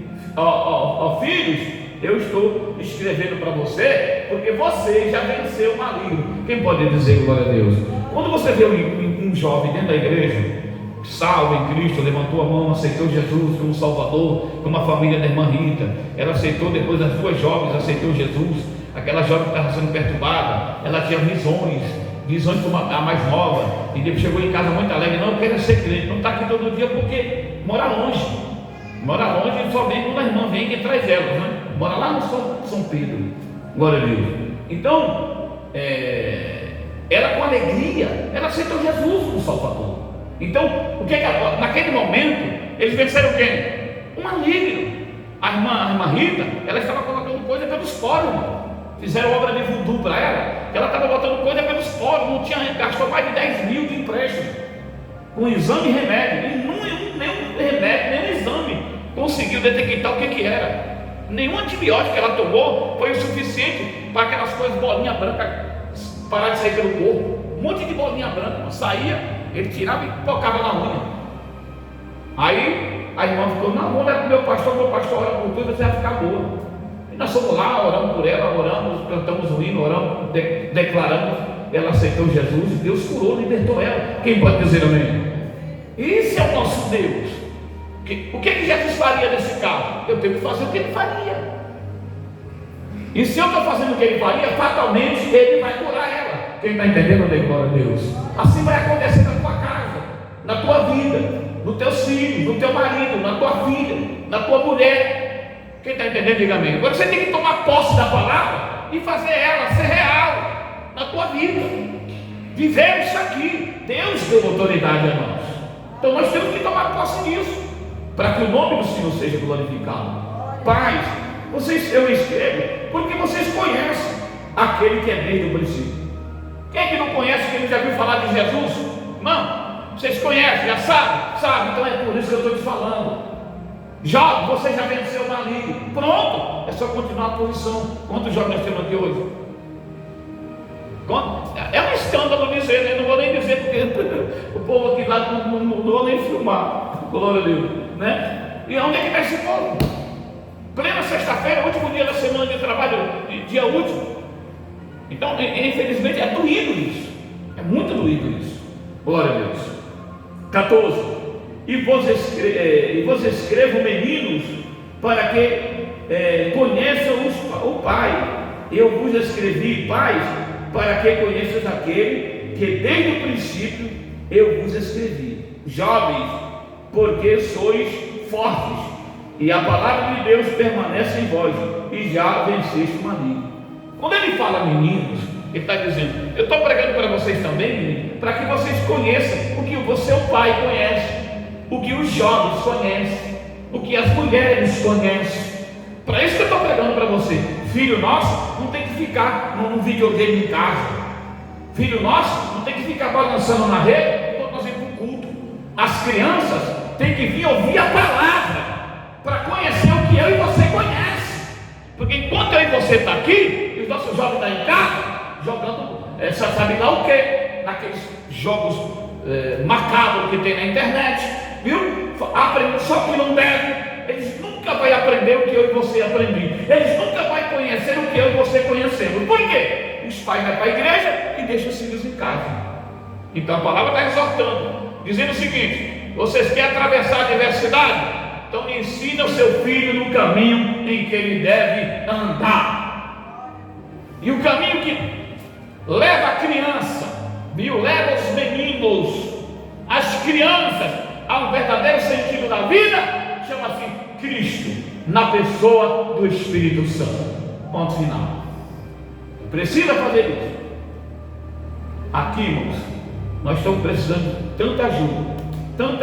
Speaker 1: Filhos, eu estou escrevendo para você, porque você já venceu o maligno. Quem pode dizer glória a Deus? Quando você vê um jovem dentro da igreja, salvo em Cristo, levantou a mão, aceitou Jesus como Salvador, como a família da irmã Rita, ela aceitou, depois as duas jovens aceitou Jesus. Aquela jovem que estava sendo perturbada, ela tinha visões como a mais nova, e depois chegou em casa muito alegre. Não, eu quero ser crente, não está aqui todo dia porque mora longe e só vem quando a irmã vem que traz elas, né? Mora lá no São Pedro, glória a Deus. Então, ela com alegria, ela aceitou Jesus como Salvador. Então, naquele momento, eles venceram quem? Um maligno. A irmã Rita, ela estava colocando coisa pelos poros, irmão. Fizeram obra de voodoo para ela estava botando coisa pelos poros, não tinha, gastou mais de 10 mil de empréstimo, com exame e remédio, e nenhum remédio, nenhum exame conseguiu detectar o que era. Nenhum antibiótico que ela tomou foi o suficiente para aquelas coisas, bolinha branca, parar de sair pelo corpo. Um monte de bolinha branca, saía, ele tirava e tocava na unha. Aí a irmã ficou: não, vou levar meu pastor ora por tudo, você vai ficar boa. E nós fomos lá, oramos por ela, oramos, cantamos o hino, oramos, declaramos, ela aceitou Jesus e Deus curou, libertou ela. Quem pode dizer amém? Esse é o nosso Deus. O que Jesus faria nesse caso? Eu tenho que fazer o que ele faria. E se eu estou fazendo o que ele faria, fatalmente ele vai curar ela. Quem está entendendo? Dê glória a Deus. Assim vai acontecer na tua casa, na tua vida, nos teus filhos, no teu marido, na tua filha, na tua mulher. Quem está entendendo, diga amém. Agora você tem que tomar posse da palavra e fazer ela ser real na tua vida. Viver isso aqui. Deus deu autoridade a nós. Então nós temos que tomar posse disso, para que o nome do Senhor seja glorificado. Pais, eu escrevo porque vocês conhecem aquele que é desde o princípio. Quem é que não conhece, quem já viu falar de Jesus? Não, vocês conhecem, já sabe, então é por isso que eu estou te falando. Você já venceu o maligno. Pronto, é só continuar a posição. Quantos jovens nós temos aqui hoje? É um escândalo dizer, né? Não vou nem dizer porque o povo aqui lá não vou nem filmar. Glória a Deus, né? E onde é que está esse povo? Plena sexta-feira, último dia da semana de trabalho, dia último. Então, infelizmente, é doído isso. É muito doído isso. Glória a Deus. 14. E vos escrevo, meninos, para que conheçam o Pai. Eu vos escrevi, pais, para que conheças aquele que desde o princípio eu vos escrevi. Jovens, porque sois fortes, e a palavra de Deus permanece em vós, e já venceste o maligno. Quando ele fala meninos, ele está dizendo: eu estou pregando para vocês também, meninos, para que vocês conheçam o que o seu pai conhece, o que os jovens conhecem, o que as mulheres conhecem. Para isso que eu estou pregando para você. Filho nosso não tem que ficar num videogame em casa. Filho nosso não tem que ficar balançando na rede enquanto nós vamos para o culto. As crianças têm que vir ouvir a palavra para conhecer o que eu e você conhece. Porque enquanto eu e você está aqui, e os nossos jovens estão em casa jogando, sabe lá o que? Naqueles jogos macabros que tem na internet, viu? Aprende só que não deve. Eles nunca vão aprender o que eu e você aprendi. Eles nunca vão conhecer o que eu e você conhecemos. Por quê? Os pais vão para a igreja e deixam os filhos em casa. Então a palavra está exortando, dizendo o seguinte: vocês querem atravessar a adversidade? Então ensina o seu filho no caminho em que ele deve andar. E o caminho que leva a criança, viu? Leva os meninos, as crianças, ao verdadeiro sentido da vida, chama-se Cristo, na pessoa do Espírito Santo. Ponto final. Precisa fazer isso. Aqui, irmãos, nós estamos precisando de tanta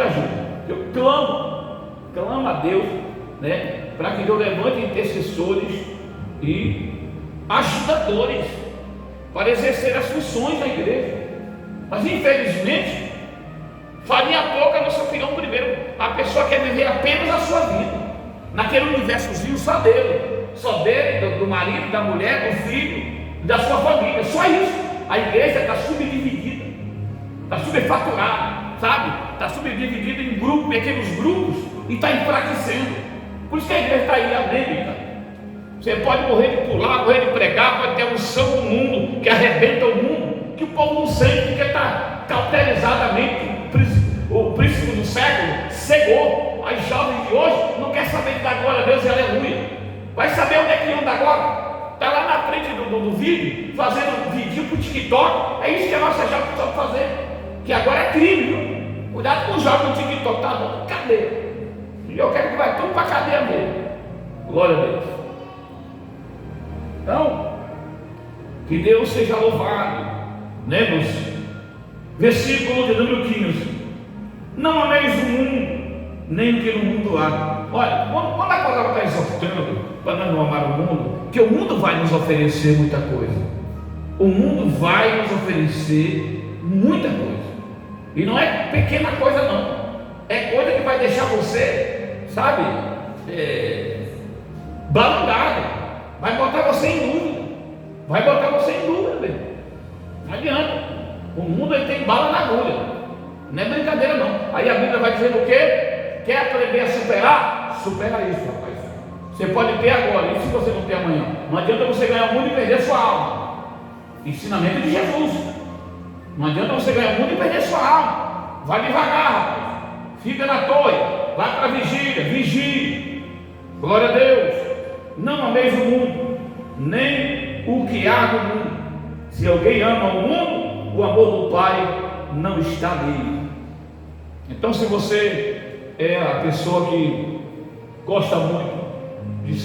Speaker 1: ajuda. Eu clamo a Deus, né, para que Deus levante intercessores e ajudadores para exercer as funções da igreja. Mas infelizmente, faria pouco a nossa opinião primeiro. A pessoa quer viver apenas a sua vida, naquele universozinho só dele, do marido, da mulher, do filho, da sua família, só isso. A igreja está subdividida, está subfaturada, sabe? Está subdividida em grupos, pequenos grupos, e está enfraquecendo. Por isso que a igreja está aí, amém? Você pode morrer de pular, morrer de pregar, pode ter a unção do mundo, que arrebenta o mundo, que o povo não sente, porque está cauterizadamente. O príncipe do século cegou. As jovens de hoje não quer saber de dar glória a Deus e aleluia. Vai saber onde é que anda agora? Está lá na frente do vídeo, fazendo vídeo para o TikTok. É isso que a nossa jovem precisa fazer, que agora é crime, viu? Cuidado com o jovem do TikTok, está dando cadeia. E eu quero que vai tudo para a cadeia mesmo. Glória a Deus. Então, que Deus seja louvado, né, moço? Versículo de número 15: não ameis o mundo, nem o que no mundo há. Olha, quando a palavra está exortando para nós não amar o mundo, que o mundo vai nos oferecer muita coisa. O mundo vai nos oferecer muita coisa. E não é pequena coisa não. É coisa que vai deixar você, sabe, balangado. Vai botar você em dúvida. Vai botar você em dúvida, velho. Não adianta. O mundo ele tem bala na agulha. Não é brincadeira não. Aí a Bíblia vai dizendo o quê? Quer aprender a superar? Supera isso, rapaz. Você pode ter agora, e se você não ter amanhã? Não adianta você ganhar o mundo e perder a sua alma. Ensinamento de Jesus. Não adianta você ganhar o mundo e perder a sua alma. Vai devagar, rapaz. Fica na torre. Vai para a vigília. Vigie. Glória a Deus. Não ameis o mundo, nem o que há no mundo. Se alguém ama o mundo, o amor do Pai não está nele. Então, se você é a pessoa que gosta muito de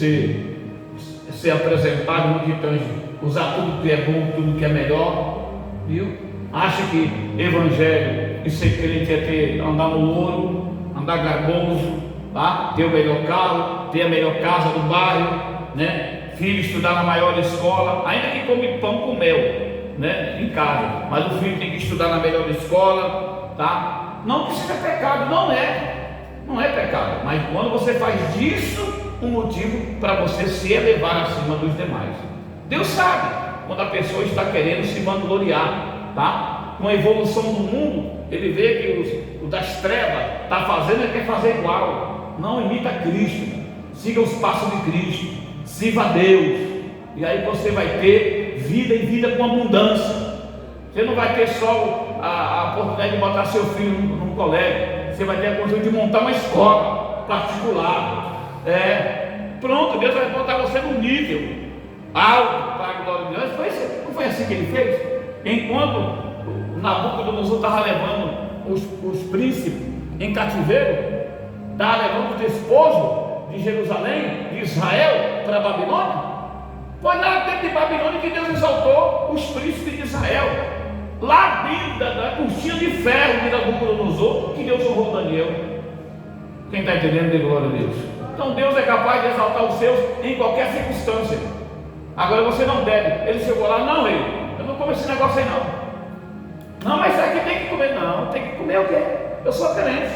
Speaker 1: ser apresentado no que tange, usar tudo que é bom, tudo que é melhor, viu? Acha que evangelho e ser crente é andar no ouro, andar garboso, tá? Ter o melhor carro, ter a melhor casa do bairro, né? Filho estudar na maior escola, ainda que come pão com mel, né? Em casa, mas o filho tem que estudar na melhor escola, tá? Não que seja pecado, não é pecado, mas quando você faz disso um motivo para você se elevar acima dos demais. Deus sabe quando a pessoa está querendo se vangloriar, tá? Com a evolução do mundo, ele vê que o das trevas está fazendo, ele quer fazer igual. Não imita Cristo, siga os passos de Cristo, sirva a Deus, e aí você vai ter vida e vida com abundância. Você não vai ter só a oportunidade de botar seu filho num colégio, você vai ter a oportunidade de montar uma escola particular. Pronto, Deus vai botar você num nível alto para a glória de Deus. Não foi assim que ele fez? Enquanto o Nabucodonosor estava levando os príncipes em cativeiro, estava levando o despojo de Jerusalém, de Israel, para a Babilônia. Foi lá dentro de Babilônia que Deus exaltou os príncipes de Israel. Lá dentro da cortina de ferro de Nabucodonosor, que Deus honrou Daniel. Quem está entendendo, dê glória a Deus. Então Deus é capaz de exaltar os seus em qualquer circunstância. Agora você não deve. Ele chegou lá, não, rei, eu não como esse negócio aí não. Não, mas isso aqui tem que comer. Não, tem que comer o quê? Eu sou crente.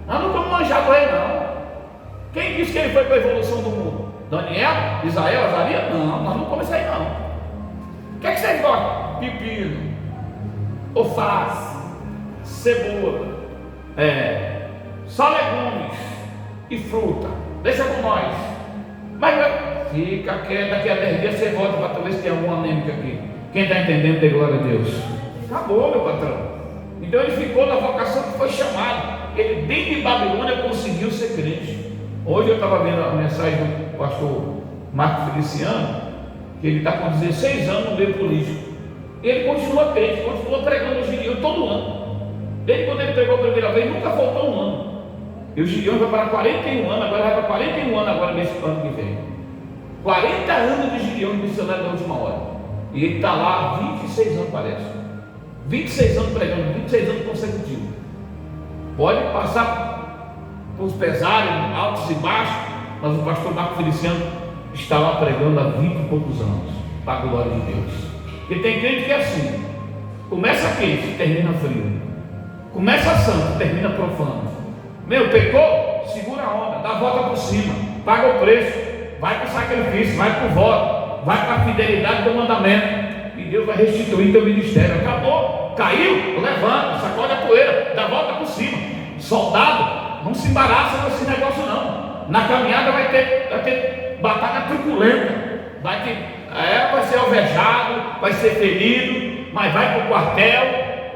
Speaker 1: Eu não como manjar com ele não. Quem disse que ele foi para a evolução do mundo? Daniel? Israel? Azarias? Não, nós não comemos isso aí não. O que é que vocês gostam? Pepino, alface, cebola, só legumes e fruta. Deixa com nós. Mas fica quieto, daqui a 10 dias você volta para talvez tenha algum anêmico aqui. Quem está entendendo, dê glória a Deus. Acabou, meu patrão. Então ele ficou na vocação que foi chamado. Ele dentro de Babilônia conseguiu ser crente. Hoje eu estava vendo a mensagem do pastor Marco Feliciano, que ele está com 16 anos no meio político. Ele continua crente, continua pregando o Gideão todo ano. Desde quando ele pregou a primeira vez, nunca faltou um ano. E o Gideão vai para 41 anos, agora vai para 41 anos agora nesse ano que vem. 40 anos de Gideão missionário da última hora. E ele está lá há 26 anos, parece. 26 anos pregando, 26 anos consecutivos. Pode passar por os pesares, altos e baixos, mas o pastor Marco Feliciano está lá pregando há 20 e poucos anos, para a glória de Deus. Porque tem crente que é assim, Começa quente, termina frio. Começa santo, termina profano. Meu, pecou? Segura a onda, dá a volta por cima, paga o preço, vai para o sacrifício, vai para o voto, vai para a fidelidade do mandamento, e Deus vai restituir teu ministério. Acabou, caiu, levanta, sacode a poeira, dá a volta por cima. Soldado, não se embaraça com esse negócio não. Na caminhada vai ter batalha truculenta, vai ser alvejado, vai ser ferido, mas vai para o quartel,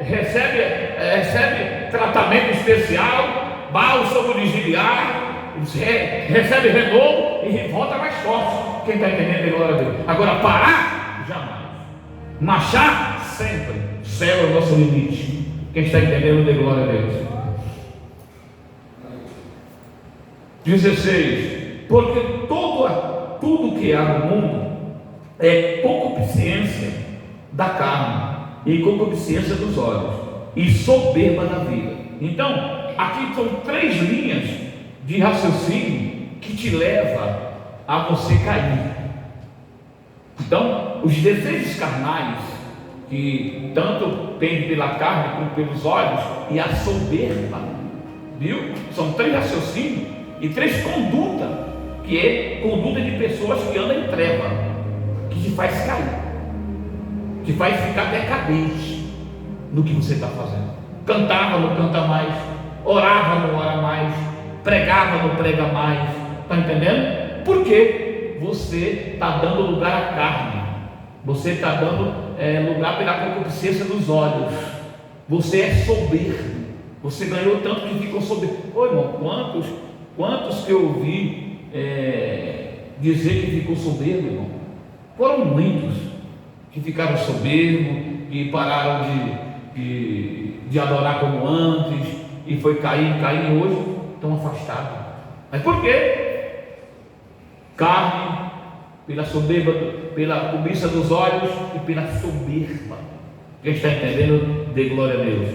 Speaker 1: recebe tratamento especial, bala sobre o vigiliar, recebe renovo e volta mais forte. Quem está entendendo, glória a Deus. Agora, parar, jamais. Marchar, sempre. O céu é o nosso limite. Quem está entendendo, dê glória a Deus. 16. Porque tudo que há no mundo é concupiscência da carne e concupiscência dos olhos e soberba da vida. Então, aqui são 3 linhas de raciocínio que te leva a você cair. Então, os desejos carnais, que tanto tem pela carne como pelos olhos, e a soberba, viu? São 3 raciocínios e 3 condutas, que é conduta de pessoas que andam em treva, que te faz cair, que faz ficar decadente no que você está fazendo. Cantava, não canta mais. Orava, não ora mais. Pregava, não prega mais. Está entendendo? Porque você está dando lugar à carne. Você está dando lugar pela concupiscência dos olhos. Você é soberbo. Você ganhou tanto que ficou soberbo. Ô irmão, quantos que eu ouvi dizer que ficou soberbo, irmão? Foram muitos que ficaram soberbos, que pararam de adorar como antes, e foi cair, e hoje estão afastados. Mas por quê? Carne, pela soberba, pela cobiça dos olhos e pela soberba. Quem está entendendo, dê glória a Deus.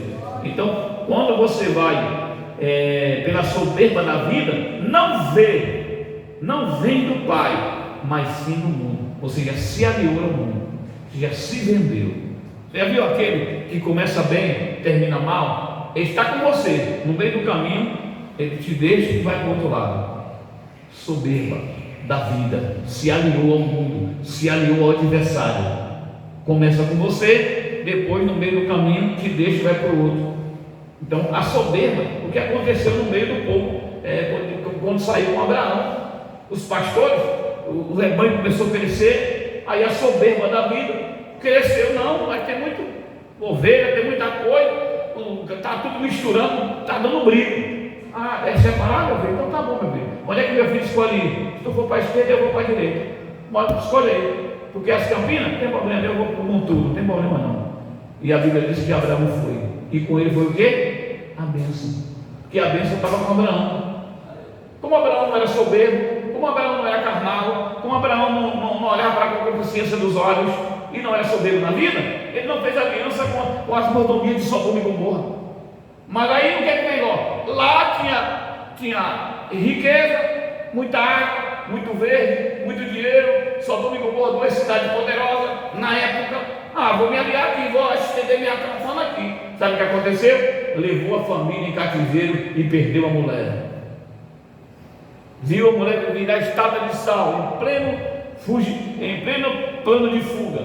Speaker 1: Então, quando você vai pela soberba da vida, não vem do Pai, mas sim do mundo. Ou seja, se aliou ao mundo, já se vendeu. Você já viu aquele que começa bem, termina mal? Ele está com você, no meio do caminho, ele te deixa e vai para o outro lado. Soberba da vida, se aliou ao mundo, se aliou ao adversário. Começa com você, depois no meio do caminho te deixa e vai para o outro. Então a soberba, o que aconteceu no meio do povo, quando saiu com Abraão, os pastores, o rebanho começou a crescer, aí a soberba da vida cresceu. Não, vai ter muito ovelha, tem muita coisa, está tudo misturando, está dando briga. É separado, meu filho? Então tá bom, meu filho. Onde é que meu filho escolhe ir? Se tu for para a esquerda, eu vou para a direita. Pode escolher, porque as Campinas, não tem problema, eu vou para o Montudo, não tem problema não. E a Bíblia diz que Abraão foi, e com ele foi o quê? A bênção, porque a bênção estava com Abraão. Como Abraão não era soberbo, como Abraão não era carnal, como Abraão não olhava para a concupiscência dos olhos e não era soberbo na vida, ele não fez aliança com as mordomias de Sodoma e Gomorra. Mas aí o que é que tem lá? Lá tinha riqueza, muita água, muito verde, muito dinheiro. Sodoma e Gomorra, 2 cidades poderosas na época. Vou me aliar aqui, vou estender minha campana aqui. Sabe o que aconteceu? Levou a família em cativeiro e perdeu a mulher. Viu a mulher virar estátua de sal, em pleno plano de fuga,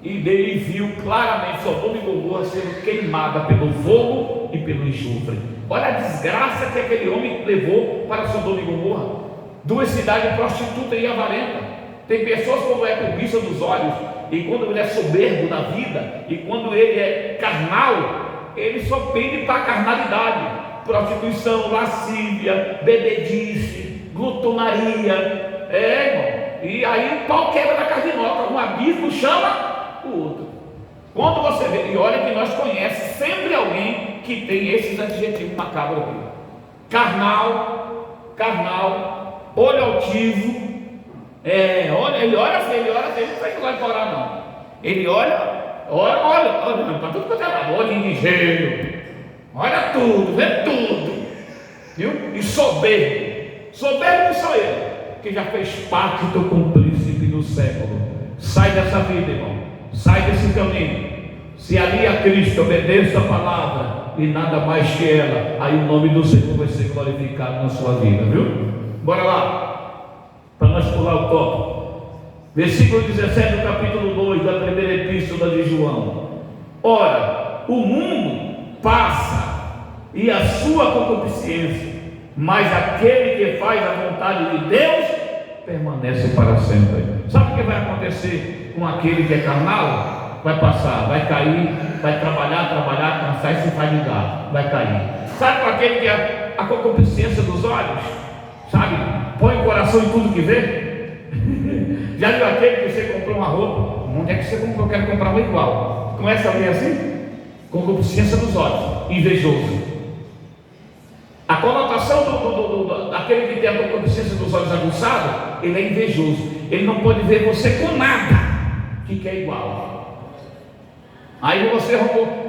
Speaker 1: e daí viu claramente Sodoma e Gomorra sendo queimada pelo fogo e pelo enxofre. Olha a desgraça que aquele homem levou para Sodoma e Gomorra. 2 cidades prostitutas e avarenta. Tem pessoas quando é cobiça dos olhos, e quando ele é soberbo da vida, e quando ele é carnal, ele só pende para a carnalidade. Prostituição, lascívia, bebedice, glutonaria, irmão. E aí o pau quebra na cardinoca, um abismo chama o outro. Quando você vê, e olha que nós conhecemos sempre alguém que tem esses adjetivos macabros aqui: carnal, olho altivo. Ele olha assim, ele não vai lá para orar não. Ele olha, para tudo quanto é lado, olho ligeiro. Olha tudo, vê tudo, viu? E soberbo não sou eu, que já fez pacto com o príncipe do século. Sai dessa vida, irmão, sai desse caminho, se alia a Cristo, obedeça a palavra e nada mais que ela, aí o nome do Senhor vai ser glorificado na sua vida, viu? Bora lá, para nós pular o tópico. Versículo 17 do capítulo 2 da primeira epístola de João. Ora, o mundo passa e a sua concupiscência, mas aquele que faz a vontade de Deus permanece para sempre. Sabe o que vai acontecer com aquele que é carnal? Vai passar, vai cair, vai trabalhar, cansar e se fadigar, vai cair. Sabe com aquele que é a concupiscência dos olhos? Sabe? Põe o coração em tudo que vê. Já viu aquele que você comprou uma roupa? Onde é que você comprou? Eu quero comprar uma igual. Começa a ver assim? Concupiscência dos olhos, invejoso. A conotação daquele que tem a concupiscência dos olhos aguçados, ele é invejoso. Ele não pode ver você com nada que quer igual. Aí você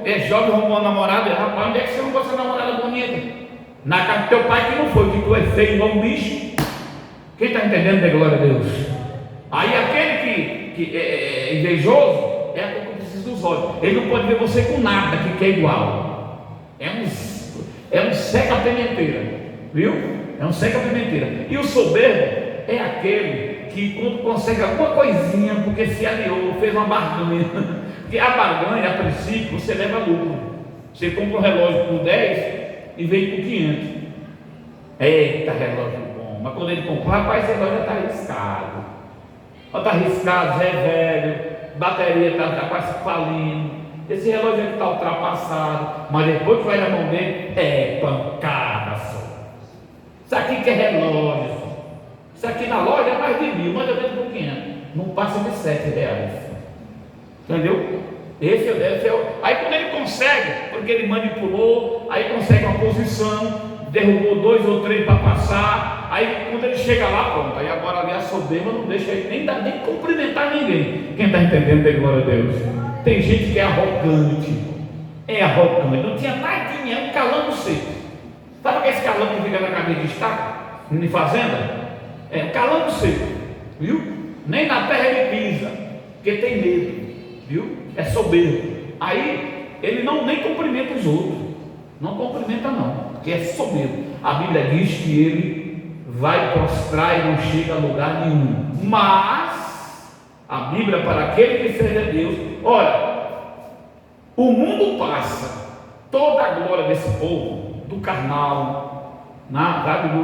Speaker 1: é jovem, arrumou uma namorada, rapaz, onde é que você arrumou essa namorada bonita? Na casa do teu pai que não foi, que tu é feio igual um bicho. Quem está entendendo, da glória a Deus? Aí aquele que é invejoso é a concupiscência dos olhos. Ele não pode ver você com nada que quer igual. É um seca-pimenteira, viu? É um seca-pimenteira. E o soberbo é aquele que quando consegue alguma coisinha, porque se aliou, fez uma barganha. Porque a barganha, a princípio, você leva lucro. Você compra um relógio por 10 e vende por 500. Eita, relógio bom. Mas quando ele comprou, rapaz, esse relógio já está arriscado. Está arriscado, já é velho, bateria está quase falindo. Esse relógio está ultrapassado. Mas depois que vai na mão dele, é pancada só. Isso aqui que é relógio só. Isso aqui na loja é mais de 1.000, mas eu vendo por 500. Não passa de R$7. Entendeu? Esse é o. Aí quando ele consegue, porque ele manipulou, aí consegue uma posição, derrubou 2 ou 3 para passar, aí quando ele chega lá, pronto, aí agora ali a soberba não deixa ele nem cumprimentar ninguém. Quem está entendendo, dê glória a Deus. Tem gente que é arrogante, não tinha nadinha, é um calango seco. Sabe aquele calango que fica na cabeça de estaca, em fazenda? É um calango seco, viu? Nem na terra ele pisa, porque tem medo. Viu? É soberbo. Aí ele nem cumprimenta os outros. Não cumprimenta não, porque é soberbo. A Bíblia diz que ele vai prostrar e não chega a lugar nenhum. Mas a Bíblia, para aquele que serve a Deus, olha, o mundo passa, toda a glória desse povo, do carnal,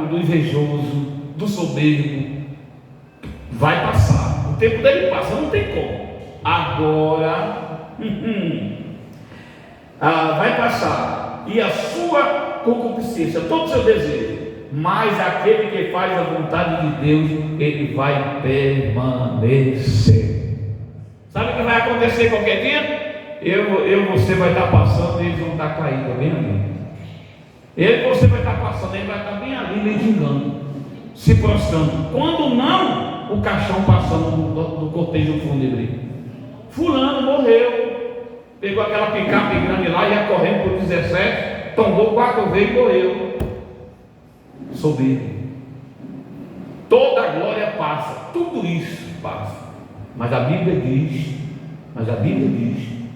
Speaker 1: do invejoso, do soberbo, vai passar. O tempo dele passa, não tem como. Agora vai passar, e a sua concupiscência, todo o seu desejo, mas aquele que faz a vontade de Deus, ele vai permanecer. Sabe o que vai acontecer qualquer dia? Você vai estar passando e eles vão estar caídos bem ali. Você vai estar passando, ele vai estar bem ali, mendigando, se prostrando. Quando não, o caixão passando do cortejo fúnebre. Fulano morreu, pegou aquela picape grande lá, ia correndo por 17, tombou 4 vezes e morreu. Soberbo. Toda a glória passa, tudo isso passa. Mas a Bíblia diz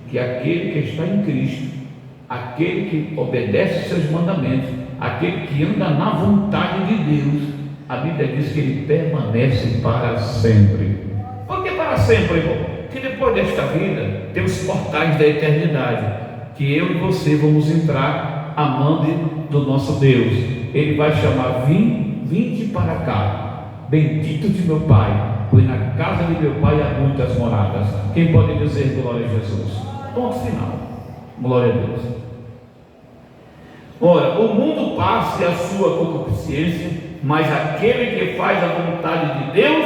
Speaker 1: que aquele que está em Cristo, aquele que obedece os seus mandamentos, aquele que anda na vontade de Deus, a Bíblia diz que ele permanece para sempre. Por que para sempre, irmão? Que depois desta vida tem os portais da eternidade, que eu e você vamos entrar amando do nosso Deus. Ele vai chamar: vinde para cá, bendito de meu Pai, pois na casa de meu Pai há muitas moradas. Quem pode dizer glória a Jesus? Ponto final. Glória a Deus. Ora, o mundo passa e a sua concupiscência, mas aquele que faz a vontade de Deus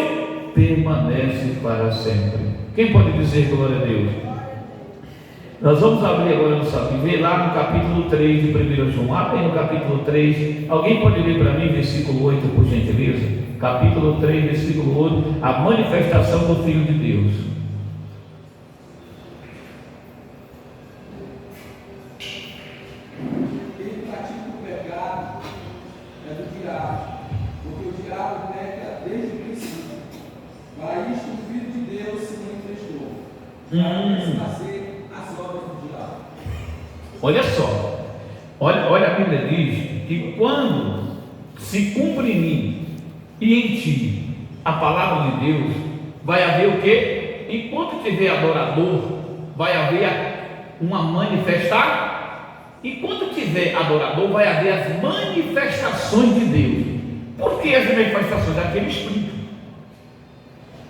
Speaker 1: permanece para sempre. Quem pode dizer glória a Deus? Nós vamos abrir agora no sábado, ver lá no capítulo 3 de 1 João. Abre aí no capítulo 3. Alguém pode ler para mim, versículo 8, por gentileza? Capítulo 3, versículo 8. A manifestação do Filho de Deus.
Speaker 2: Ele pratica o pecado, é do diabo, porque o diabo peca desde o princípio. Para isto o Filho de Deus se manifestou, para desfazer as obras do
Speaker 1: Olha só, olha a Bíblia diz que quando se cumpre em mim e em ti a palavra de Deus, vai haver o quê? Enquanto tiver adorador, vai haver uma manifestação. Enquanto tiver adorador, vai haver as manifestações de Deus. Por que as manifestações? Daquele Espírito.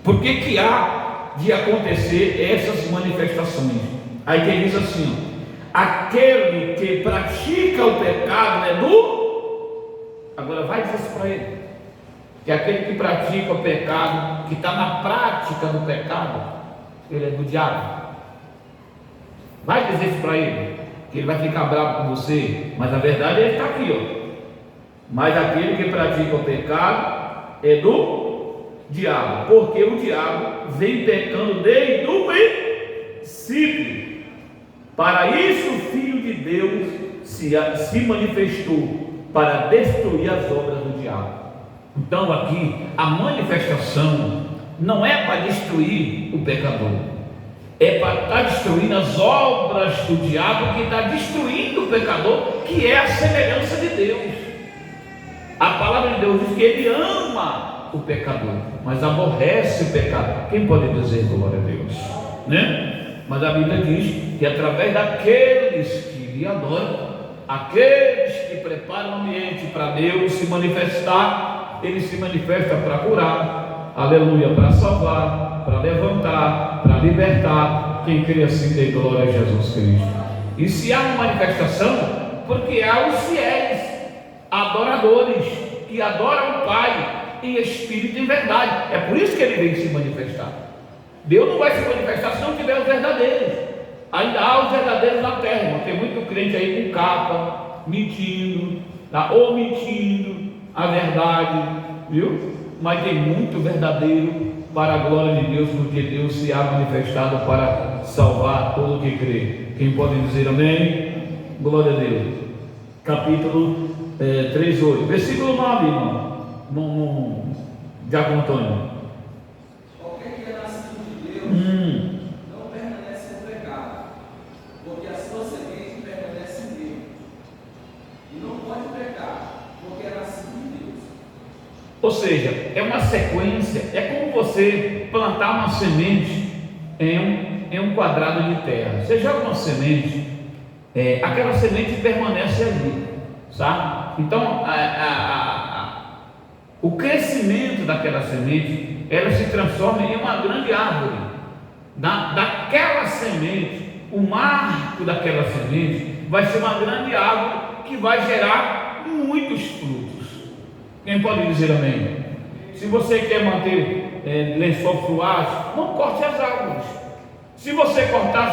Speaker 1: Por que há de acontecer essas manifestações? Aí que ele diz assim, ó, aquele que pratica o pecado é do... Agora vai dizer isso para ele, que aquele que pratica o pecado, que está na prática do pecado, ele é do diabo. Vai dizer isso para ele, que ele vai ficar bravo com você, mas a verdade ele está aqui, ó. Mas aquele que pratica o pecado é do diabo, porque o diabo vem pecando desde o princípio. Para isso o Filho de Deus se manifestou, para destruir as obras do diabo. Então aqui a manifestação não é para destruir o pecador, é para estar destruindo as obras do diabo, que está destruindo o pecador, que é a semelhança de Deus. A palavra de Deus diz que ele ama o pecador, mas aborrece o pecado. Quem pode dizer glória a Deus, né? Mas a Bíblia diz que através daqueles que lhe adoram, aqueles que preparam o ambiente para Deus se manifestar, ele se manifesta para curar, aleluia, para salvar, para levantar, para libertar. Quem crê assim dê glória a Jesus Cristo. E se há uma manifestação, porque há os fiéis adoradores que adoram o Pai em espírito e em verdade. É por isso que ele vem se manifestar. Deus não vai se manifestar se não tiver os verdadeiros. Ainda há os verdadeiros na terra, irmão. Tem muito crente aí com capa, mentindo, omitindo a verdade, viu? Mas tem muito verdadeiro para a glória de Deus, porque Deus se há manifestado para salvar todo o que crê. Quem pode dizer amém? Glória a Deus. Capítulo 3:8, versículo 9, irmão. Diácono Antônio.
Speaker 2: Qualquer que é nascido de Deus não permanece no pecado, porque a sua semente permanece em Deus, e não pode pecar, porque é nascido de Deus.
Speaker 1: Ou seja, é uma sequência, é como você plantar uma semente em um quadrado de terra. Você joga uma semente, aquela semente permanece ali, sabe? Então o crescimento daquela semente, ela se transforma em uma grande árvore. Daquela semente, o marco daquela semente vai ser uma grande árvore que vai gerar muitos frutos. Quem pode dizer amém? Se você quer manter lençol fluado, não corte as árvores. Se você cortar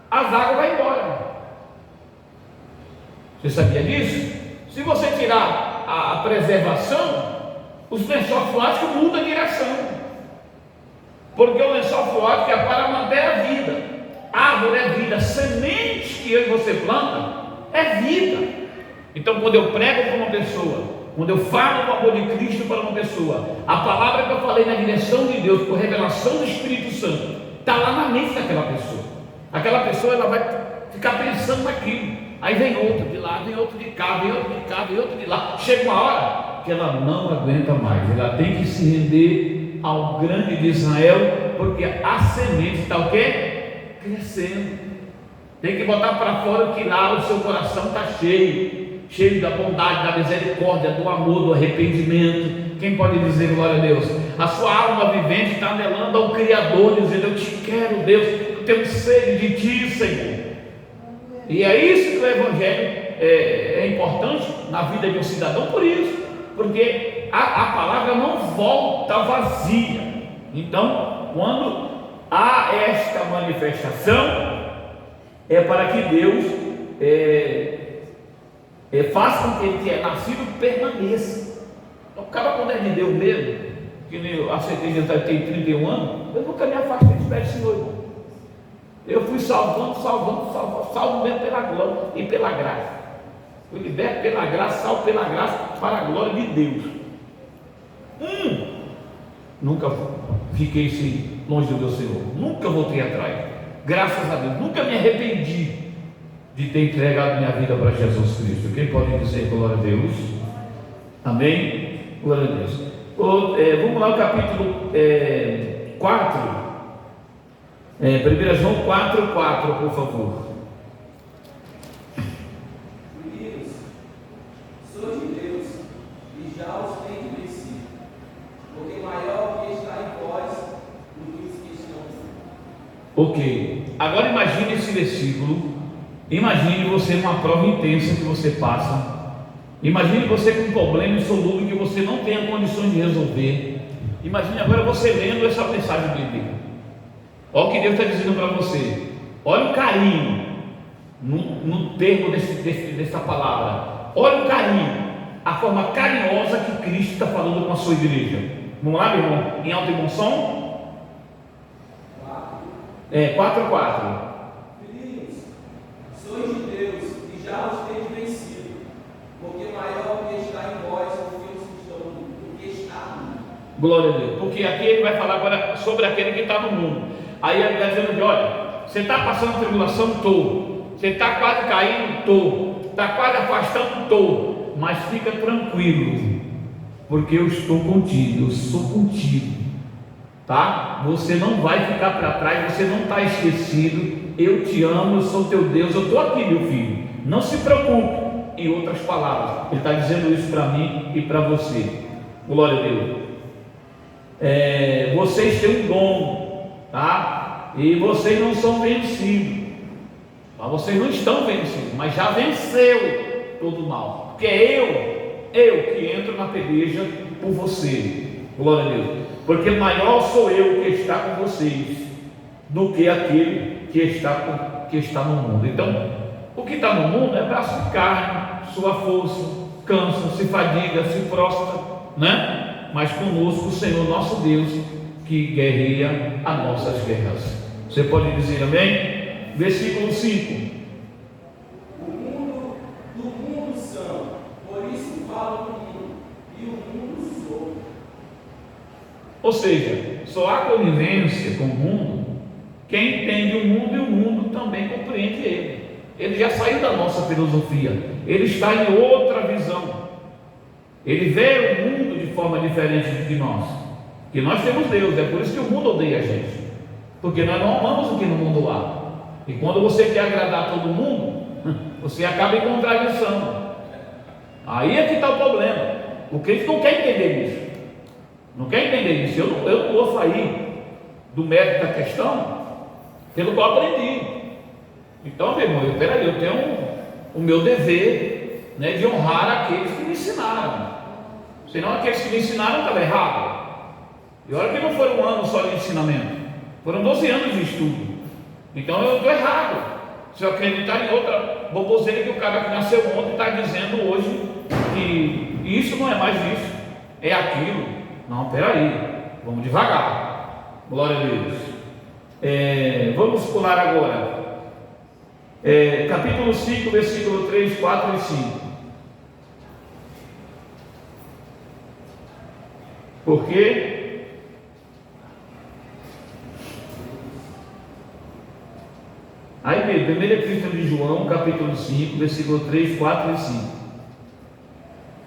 Speaker 1: as águas vão embora. Você sabia disso? Se você tirar a preservação, os lençóis freáticos mudam a direção, porque o lençol freático é para manter a vida. Árvore é vida, semente que eu e você planta é vida. Então, quando eu prego para uma pessoa, quando eu falo do amor de Cristo para uma pessoa, a palavra que eu falei na direção de Deus, por revelação do Espírito Santo, está lá na mente daquela pessoa. Aquela pessoa, ela vai ficar pensando naquilo. Aí vem outro de lá, vem outro de cá, vem outro de cá, vem outro de lá. Chega uma hora que ela não aguenta mais. Ela tem que se render ao grande de Israel, porque a semente está o quê? Crescendo. Tem que botar para fora que lá o seu coração está cheio da bondade, da misericórdia, do amor, do arrependimento. Quem pode dizer glória a Deus? A sua alma vivente está anelando ao Criador, dizendo: eu te quero, Deus, eu tenho sede de ti, Senhor. E é isso que o Evangelho é importante na vida de um cidadão, por isso, porque a palavra não volta vazia. Então, quando há esta manifestação, é para que Deus faça com que ele que é nascido permaneça. Então, o cara, quando é de Deus mesmo, que eu aceitei Jesus tem 31 anos, eu nunca me afastei de perto do Senhor, irmão. Eu fui salvo mesmo pela glória e pela graça. Fui liberto pela graça, salvo pela graça, para a glória de Deus. Nunca fiquei longe do meu Senhor, nunca voltei atrás, graças a Deus, nunca me arrependi. de ter entregado minha vida para Jesus Cristo. Quem pode dizer glória a Deus? Amém? Glória a Deus. Vamos lá, o capítulo 4. 1 João 4,4, por favor.
Speaker 2: Meninos, sois de Deus e já os tendes vencido, porque maior que está em vós do que os que estão no mundo.
Speaker 1: Ok, agora imagine esse versículo. Imagine você numa prova intensa que você passa. Imagine você com um problema insolúvel que você não tenha condições de resolver. Imagine agora você lendo essa mensagem bíblica. Olha o que Deus está dizendo para você. Olha o carinho no termo dessa palavra. Olha o carinho, a forma carinhosa que Cristo está falando com a sua igreja. Vamos lá, meu irmão? Em alto e bom som? 4:4.
Speaker 2: Filhinhos, sois de Deus e já os tendes vencido, porque maior que está em vós do que os que estão no mundo, do que está no mundo.
Speaker 1: Glória a Deus. Porque aqui ele vai falar agora sobre aquele que está no mundo. Aí ele está dizendo que, olha, você está passando tribulação? Estou. Você está quase caindo? Estou. Está quase afastando? Estou. Mas fica tranquilo, porque eu estou contigo, eu sou contigo, tá? Você não vai ficar para trás, você não está esquecido. Eu te amo, eu sou teu Deus, eu estou aqui, meu filho. Não se preocupe. Em outras palavras, ele está dizendo isso para mim e para você. Glória a Deus. Vocês têm um dom, tá? E vocês não são vencidos. Mas vocês não estão vencidos, mas já venceu todo o mal. Porque é eu que entro na peleja por você. Glória a Deus. Porque maior sou eu que está com vocês do que aquele que está no mundo. Então, o que está no mundo é braço de carne, sua força, cansa, se fadiga, se prostra, né? Mas conosco o Senhor nosso Deus, que guerreia as nossas guerras. Você pode dizer amém? Versículo 5.
Speaker 2: Do mundo são, por isso falo do mundo, e o mundo sou.
Speaker 1: Ou seja, só há convivência com o mundo quem entende o mundo, e o mundo também compreende ele. Ele já saiu da nossa filosofia, ele está em outra visão. Ele vê o mundo de forma diferente do que nós. Porque nós temos Deus, é por isso que o mundo odeia a gente. Porque nós não amamos o que no mundo há. E quando você quer agradar todo mundo, você acaba em contradição. Aí é que está o problema. O crente não quer entender isso. Não quer entender isso. Eu não vou sair do mérito da questão pelo que eu aprendi. Então, meu irmão, eu tenho o meu dever, né, de honrar aqueles que me ensinaram. Senão aqueles que me ensinaram estavam errados. E olha que não foram um ano só de ensinamento, foram 12 anos de estudo. Então eu estou errado se eu acreditar em outra boboseira que o cara que nasceu ontem está dizendo hoje que isso não é mais isso, é aquilo. Não, peraí, vamos devagar. Glória a Deus. Vamos pular agora. Capítulo 5, versículo 3, 4 e 5. Porque aí mesmo, primeira epístola de João, capítulo 5, versículo 3, 4 e 5.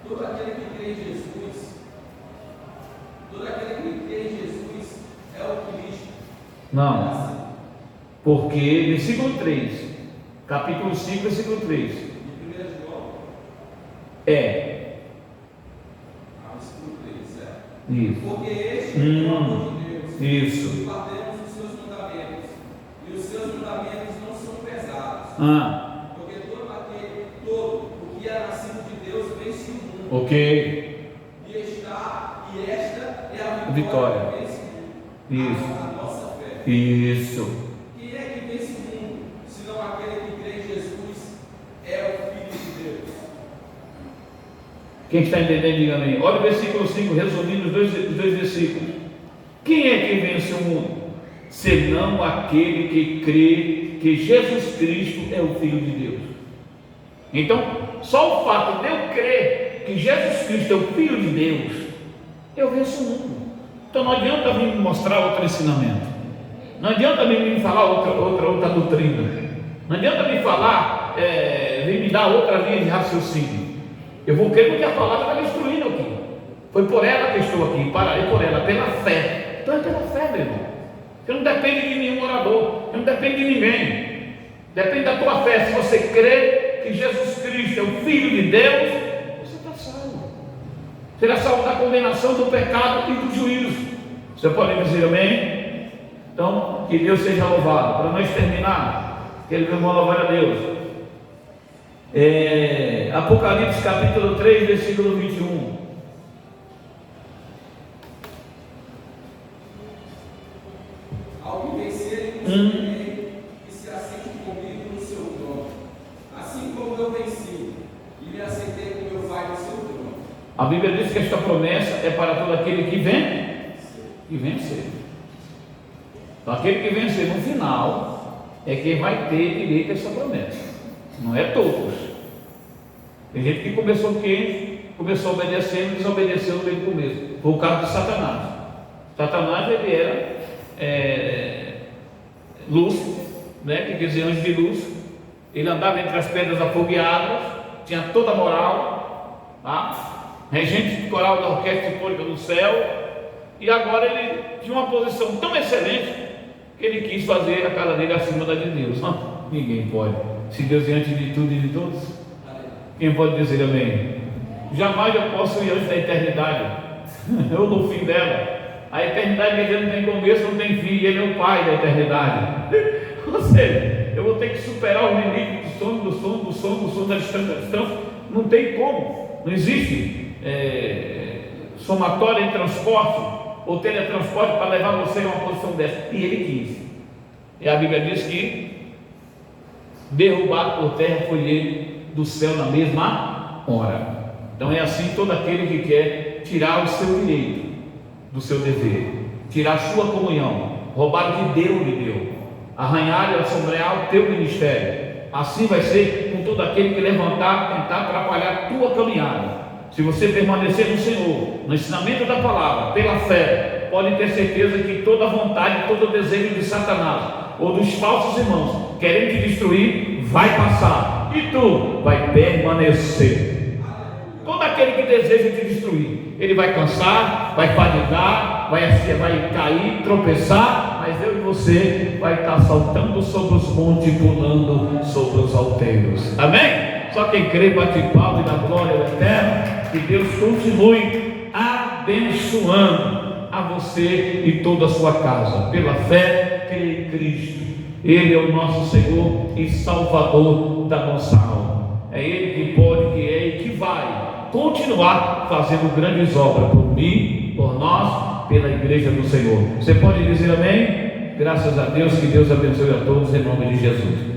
Speaker 2: Todo aquele que crê em Jesus é o Cristo.
Speaker 1: Não, porque, versículo 3, capítulo 5, versículo 3.
Speaker 2: De 1 João? Versículo 3,
Speaker 1: Isso.
Speaker 2: Porque este é o amor de Deus.
Speaker 1: Isso.
Speaker 2: E guardemos os seus mandamentos. E os seus mandamentos não são pesados. Porque todo o que é nascido de Deus vence o mundo.
Speaker 1: Ok.
Speaker 2: E esta é a
Speaker 1: Vitória.
Speaker 2: que vence o mundo.
Speaker 1: Isso.
Speaker 2: A nossa fé.
Speaker 1: Isso.
Speaker 2: Quem é que vence o mundo, senão aquele que crê em Jesus é o Filho de Deus?
Speaker 1: Quem está entendendo, diga amém. Olha o versículo 5, resumindo os dois versículos. Quem é que vence o mundo? Senão aquele que crê que Jesus Cristo é o Filho de Deus. Então, só o fato de eu crer que Jesus Cristo é o Filho de Deus, eu venço o mundo. Então não adianta vir me mostrar outro ensinamento. Não adianta me falar outra doutrina. Não adianta me falar vem me dar outra linha de raciocínio. Eu vou crer no que a palavra está destruindo aqui. Foi por ela que estou aqui, pararei por ela, pela fé. Então é pela fé, meu irmão. Você não depende de nenhum orador, você não depende de ninguém. Depende da tua fé. Se você crê que Jesus Cristo é o Filho de Deus, você está salvo. Será salvo da condenação, do pecado e do juízo. Você pode dizer amém? Então, que Deus seja louvado. Para nós terminar, querido irmão, louvar a Deus. Apocalipse capítulo 3, versículo 21.
Speaker 2: Ao que vencer, e se assente comigo no seu trono, assim como eu venci e me assentei com meu Pai no seu trono.
Speaker 1: A Bíblia diz que esta promessa é para todo aquele que vem e vencer. Então, aquele que vencer no final é quem vai ter direito a essa promessa. Não é todos. Tem gente que começou obedecendo e desobedeceu no meio do começo. Foi o caso de Satanás. Satanás, ele era Lúcifer, né, que quer dizer anjo de luz. Ele andava entre as pedras afogueadas, tinha toda a moral, tá? Regente de coral da orquestra sinfônica do céu, e agora ele tinha uma posição tão excelente que ele quis fazer a casa dele acima da de Deus. Ninguém pode, se Deus é antes de tudo e de todos. Quem pode dizer amém? Jamais eu posso ir antes da eternidade, ou no fim dela. A eternidade não tem começo, não tem fim, ele é o Pai da eternidade. Ou seja, eu vou ter que superar o limite do som, da distância. Não tem como, não existe somatória em transporte ou teletransporte para levar você a uma posição dessa. E ele quis. E a Bíblia diz que derrubado por terra foi ele do céu na mesma hora. Então é assim todo aquele que quer tirar o seu direito do seu dever, tirar a sua comunhão, roubar o que Deus lhe deu, arranhar e assombrear o teu ministério. Assim vai ser com todo aquele que levantar, tentar atrapalhar a tua caminhada. Se você permanecer no Senhor, no ensinamento da palavra, pela fé, pode ter certeza que toda a vontade, todo o desejo de Satanás ou dos falsos irmãos querendo te destruir, vai passar e tu vai permanecer. Todo aquele que deseja te destruir, ele vai cansar, vai fadigar, vai cair, tropeçar, mas eu e você vai estar saltando sobre os montes, pulando sobre os alteiros. Amém? Só quem crê bate palma e dá glória ao Eterno. Que Deus continue abençoando a você e toda a sua casa. Pela fé, crê em Cristo. Ele é o nosso Senhor e Salvador da nossa alma. É Ele que pode, que é e que vai continuar fazendo grandes obras por mim, por nós, pela igreja do Senhor. Você pode dizer amém? Graças a Deus, que Deus abençoe a todos em nome de Jesus.